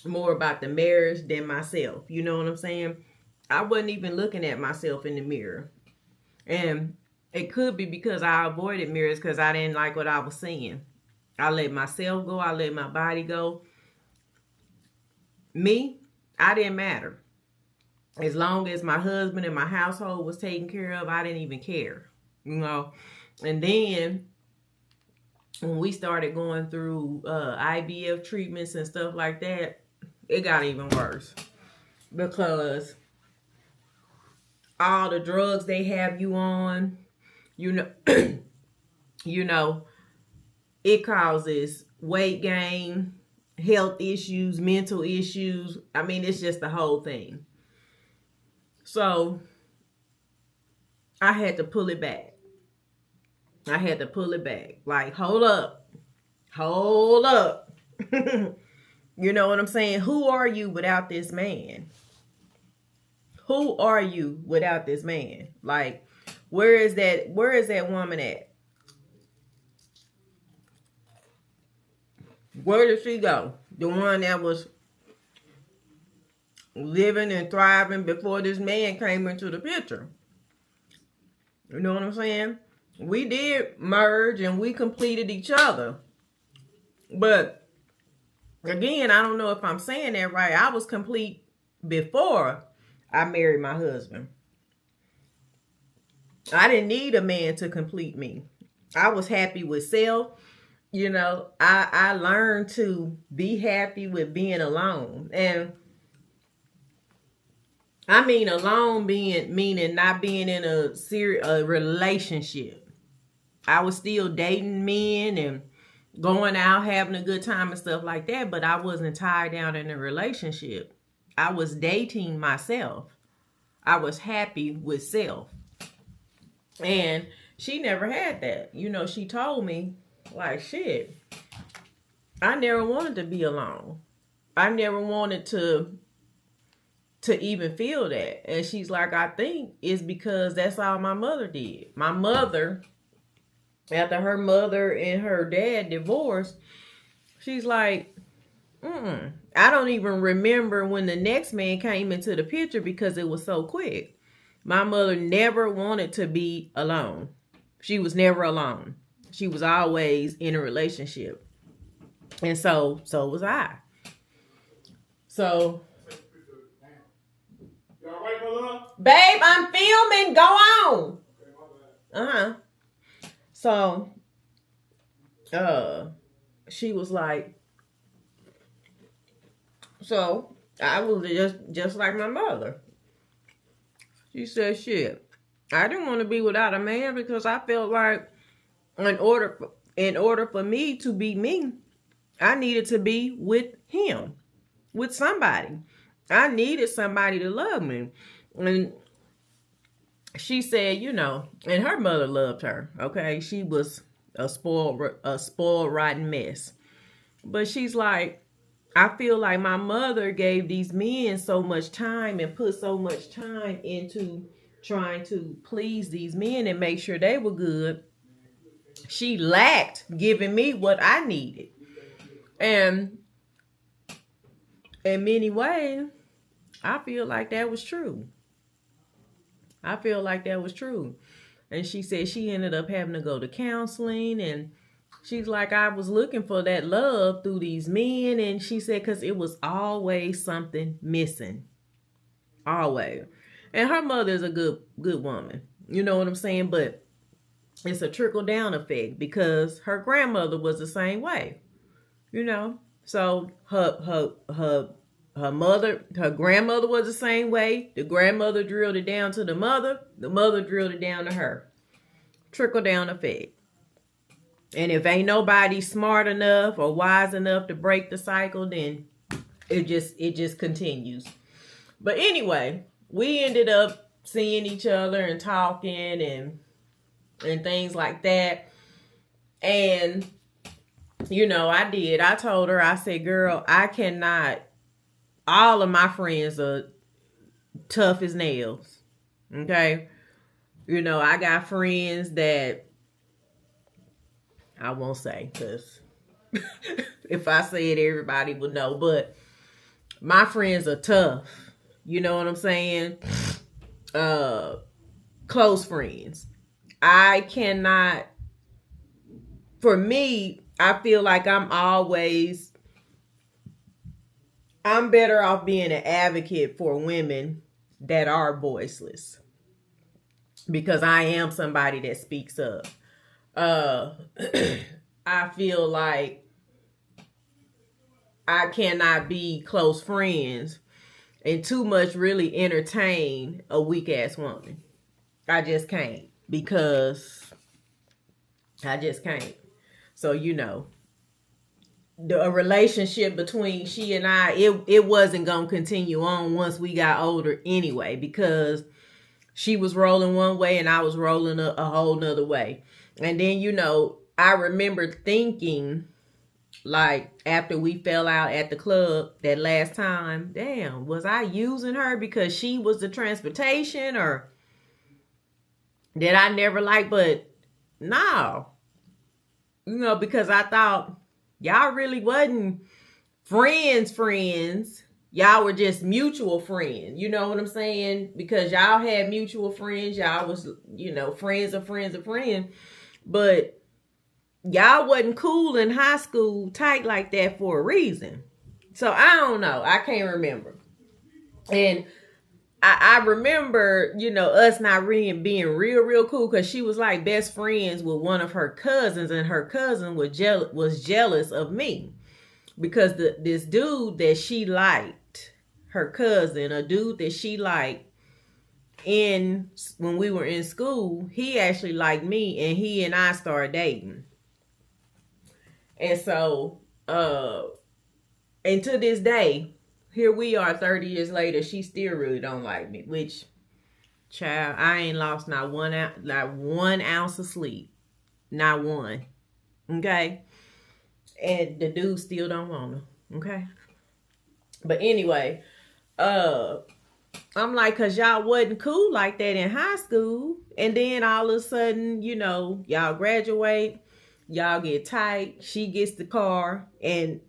more about the marriage than myself. You know what I'm saying? I wasn't even looking at myself in the mirror. And it could be because I avoided mirrors because I didn't like what I was seeing. I let myself go. I let my body go. Me, I didn't matter. As long as my husband and my household was taken care of, I didn't even care. And then when we started going through IVF treatments and stuff like that, it got even worse. Because all the drugs they have you on, it causes weight gain, health issues, mental issues. I mean, it's just the whole thing. So I had to pull it back. Like, hold up. You know what I'm saying? Who are you without this man? Who are you without this man? Like, where is that woman at? Where did she go? The one that was living and thriving before this man came into the picture. You know what I'm saying? We did merge and we completed each other. But again, I don't know if I'm saying that right. I was complete before I married my husband. I didn't need a man to complete me. I was happy with self. I learned to be happy with being alone. And I mean alone meaning not being in a relationship. I was still dating men and going out, having a good time and stuff like that, but I wasn't tied down in a relationship. I was dating myself. I was happy with self. And she never had that. She told me, like, shit, I never wanted to be alone. I never wanted to even feel that. And she's like, I think it's because that's all my mother did. My mother, after her mother and her dad divorced, she's like, I don't even remember when the next man came into the picture because it was so quick. My mother never wanted to be alone. She was never alone. She was always in a relationship. And so was I. So, babe, I'm filming. Go on. So, she was like, so I was just like my mother. She said, shit, I didn't want to be without a man because I felt like in order for me to be me, I needed to be with him, with somebody. I needed somebody to love me. And she said, and her mother loved her. Okay. She was a spoiled, rotten mess. But she's like, I feel like my mother gave these men so much time and put so much time into trying to please these men and make sure they were good. She lacked giving me what I needed. And in many ways, I feel like that was true. And she said she ended up having to go to counseling, and she's like, I was looking for that love through these men. And she said, because it was always something missing. Always. And her mother is a good woman. You know what I'm saying? But it's a trickle down effect because her grandmother was the same way. So her grandmother was the same way. The grandmother drilled it down to the mother drilled it down to her. Trickle down effect. And if ain't nobody smart enough or wise enough to break the cycle, then it just continues. But anyway, we ended up seeing each other and talking and things like that. And I told her, I said, girl, I cannot, all of my friends are tough as nails. Okay. I got friends that I won't say, because if I say it, everybody would know, but my friends are tough. You know what I'm saying? Close friends. I cannot, for me, I feel like I'm better off being an advocate for women that are voiceless, because I am somebody that speaks up. I feel like I cannot be close friends and too much really entertain a weak ass woman. I just can't, because I just can't. So, a relationship between she and I, it wasn't going to continue on once we got older anyway, because she was rolling one way and I was rolling a whole nother way. And then, I remember thinking, like, after we fell out at the club that last time, damn, was I using her because she was the transportation, or did I never like? But no, because I thought y'all really wasn't friends. Y'all were just mutual friends. You know what I'm saying? Because y'all had mutual friends. Y'all was, friends of friends of friends. But y'all wasn't cool in high school, tight like that for a reason. So I don't know. I can't remember. And I remember, us not really being real cool, because she was like best friends with one of her cousins, and her cousin was jealous of me because this dude that she liked, her cousin, a dude that she liked when we were in school, he actually liked me, and he and I started dating. And so, and to this day, here we are 30 years later, she still really don't like me, which, child, I ain't lost not one ounce of sleep. Not one. Okay? And the dude still don't want her. Okay? But anyway, I'm like, cause y'all wasn't cool like that in high school. And then all of a sudden, y'all graduate, y'all get tight, she gets the car, and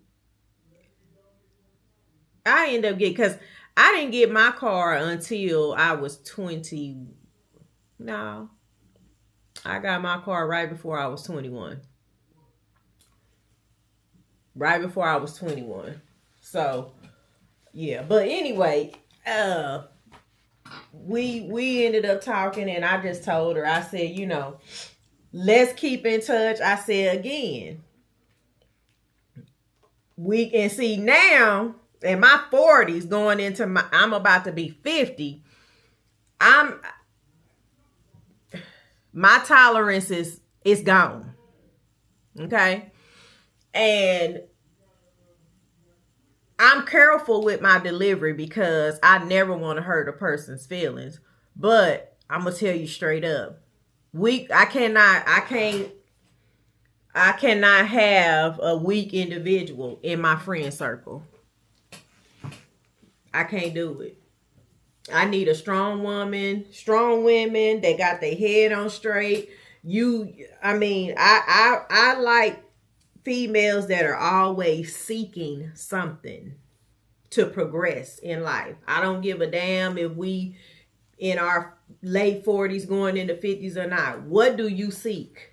I end up because I didn't get my car until I was 20. No, I got my car right before I was 21. Right before I was 21. So, yeah. But anyway, we ended up talking, and I just told her, I said, let's keep in touch. I said, again, we can see now in my 40s going into I'm about to be 50. My tolerance is gone. Okay. And I'm careful with my delivery because I never want to hurt a person's feelings. But I'm gonna tell you straight up. I cannot have a weak individual in my friend circle. I can't do it. I need a strong woman, strong women that got their head on straight. I like females that are always seeking something to progress in life. I don't give a damn if we in our late 40s going into 50s or not. What do you seek?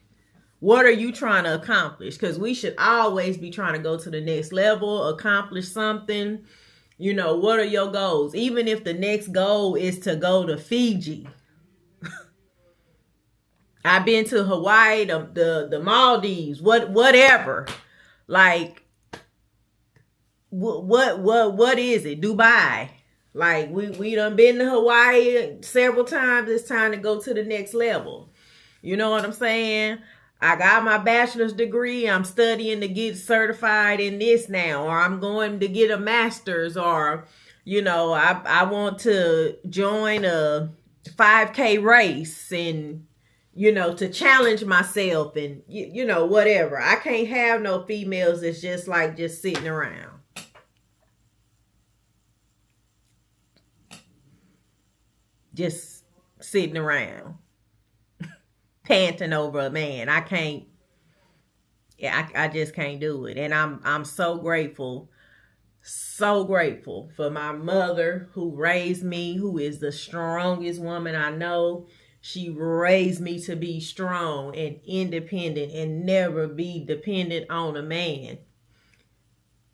What are you trying to accomplish? Because we should always be trying to go to the next level, accomplish something. You know, what are your goals? Even if the next goal is to go to Fiji. I've been to Hawaii, the Maldives, whatever. Like, what is it? Dubai. Like, we done been to Hawaii several times. It's time to go to the next level. You know what I'm saying? I got my bachelor's degree. I'm studying to get certified in this now, or I'm going to get a master's, or, you know, I want to join a 5K race and, you know, to challenge myself and, you know, whatever. I can't have no females that's just like just sitting around. Just sitting around. Panting over a man. I can't. Yeah, I just can't do it. And I'm so grateful for my mother who raised me, who is the strongest woman I know. She raised me to be strong and independent and never be dependent on a man.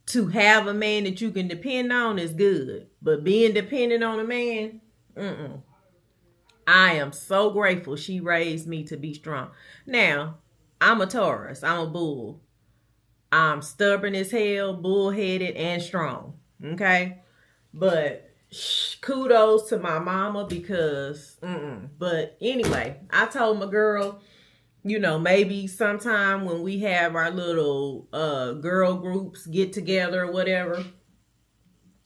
To have a man that you can depend on is good, but being dependent on a man, I am so grateful she raised me to be strong. Now, I'm a Taurus. I'm a bull. I'm stubborn as hell, bullheaded, and strong. Okay? But kudos to my mama because, But anyway, I told my girl, you know, maybe sometime when we have our little girl groups get together or whatever,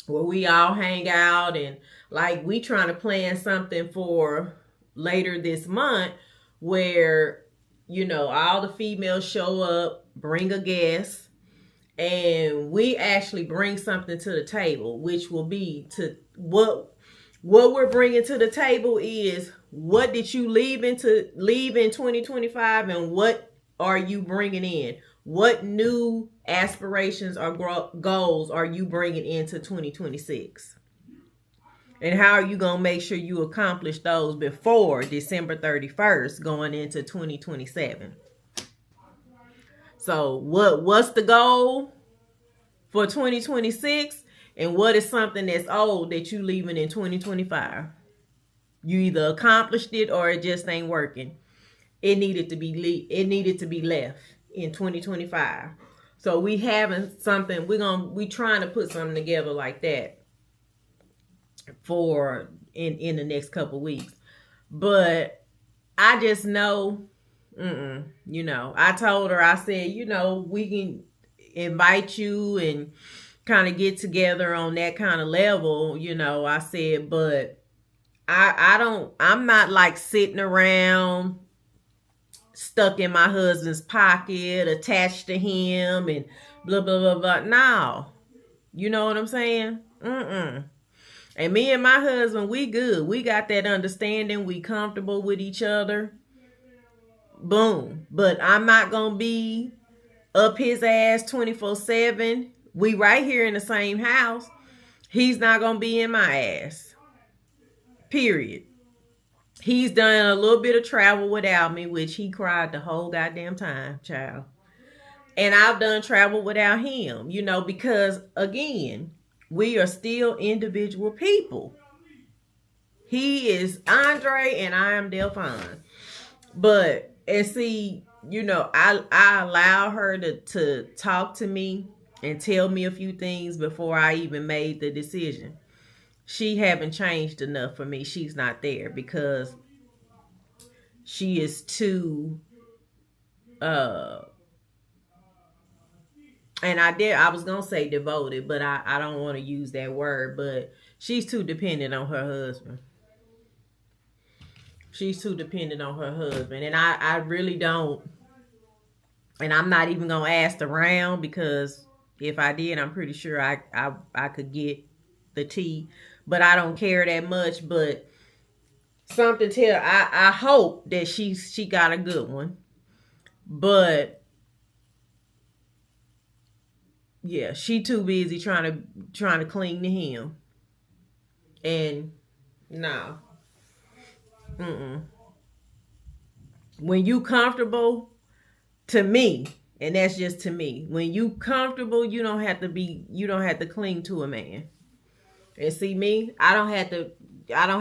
where we all hang out and like we trying to plan something for later this month where, you know, all the females show up, bring a guest, and we actually bring something to the table, which will be to what we're bringing to the table is what did you leave in 2025 and what are you bringing in? What new aspirations or goals are you bringing into 2026? And how are you going to make sure you accomplish those before December 31st going into 2027? So what's the goal for 2026? And what is something that's old that you leaving in 2025? You either accomplished it or it just ain't working. It needed to be left in 2025. So we having something, we trying to put something together like that for in the next couple weeks. But I just know, you know, I told her, I said, you know, we can invite you and kind of get together on that kind of level, you know. I said, but I'm not like sitting around stuck in my husband's pocket, attached to him and blah, blah, blah, blah. No. You know what I'm saying? And me and my husband, we good. We got that understanding. We comfortable with each other. Boom. But I'm not going to be up his ass 24/7. We right here in the same house. He's not going to be in my ass. Period. He's done a little bit of travel without me, which he cried the whole goddamn time, child. And I've done travel without him, you know, because again, we are still individual people. He is Andre and I am Delphine. But, and see, you know, I allow her to talk to me and tell me a few things before I even made the decision. She haven't changed enough for me. She's not there because she is too And I was gonna say devoted, but I don't want to use that word. But she's too dependent on her husband. She's too dependent on her husband, and I really don't. And I'm not even gonna ask around, because if I did, I'm pretty sure I could get the tea. But I don't care that much. But something tell I hope that she got a good one. But yeah, she too busy trying to cling to him. And no. When you comfortable, to me, and that's just to me, when you comfortable, you don't have to cling to a man. And see me, I don't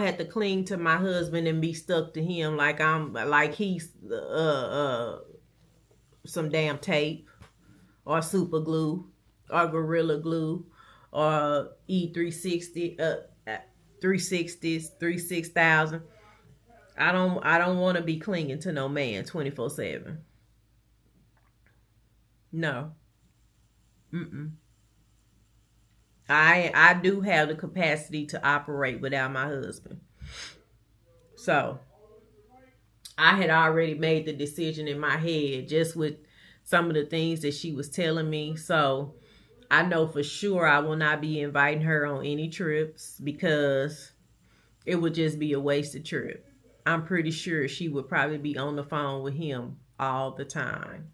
have to cling to my husband and be stuck to him like he's some damn tape or super glue or gorilla glue or E360 360s 36,000. I don't want to be clinging to no man 24/7. No. I do have the capacity to operate without my husband. So I had already made the decision in my head just with some of the things that she was telling me. So I know for sure I will not be inviting her on any trips, because it would just be a wasted trip. I'm pretty sure she would probably be on the phone with him all the time.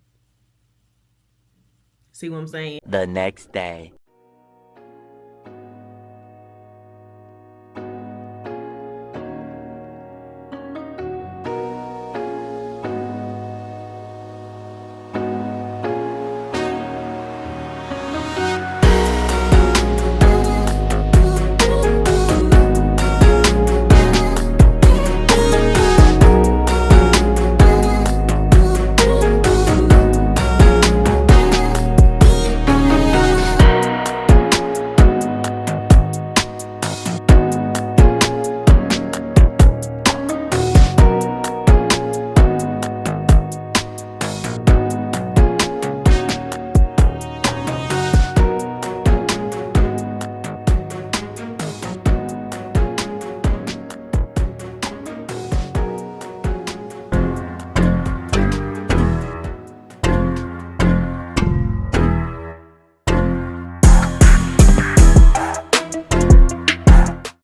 See what I'm saying? The next day.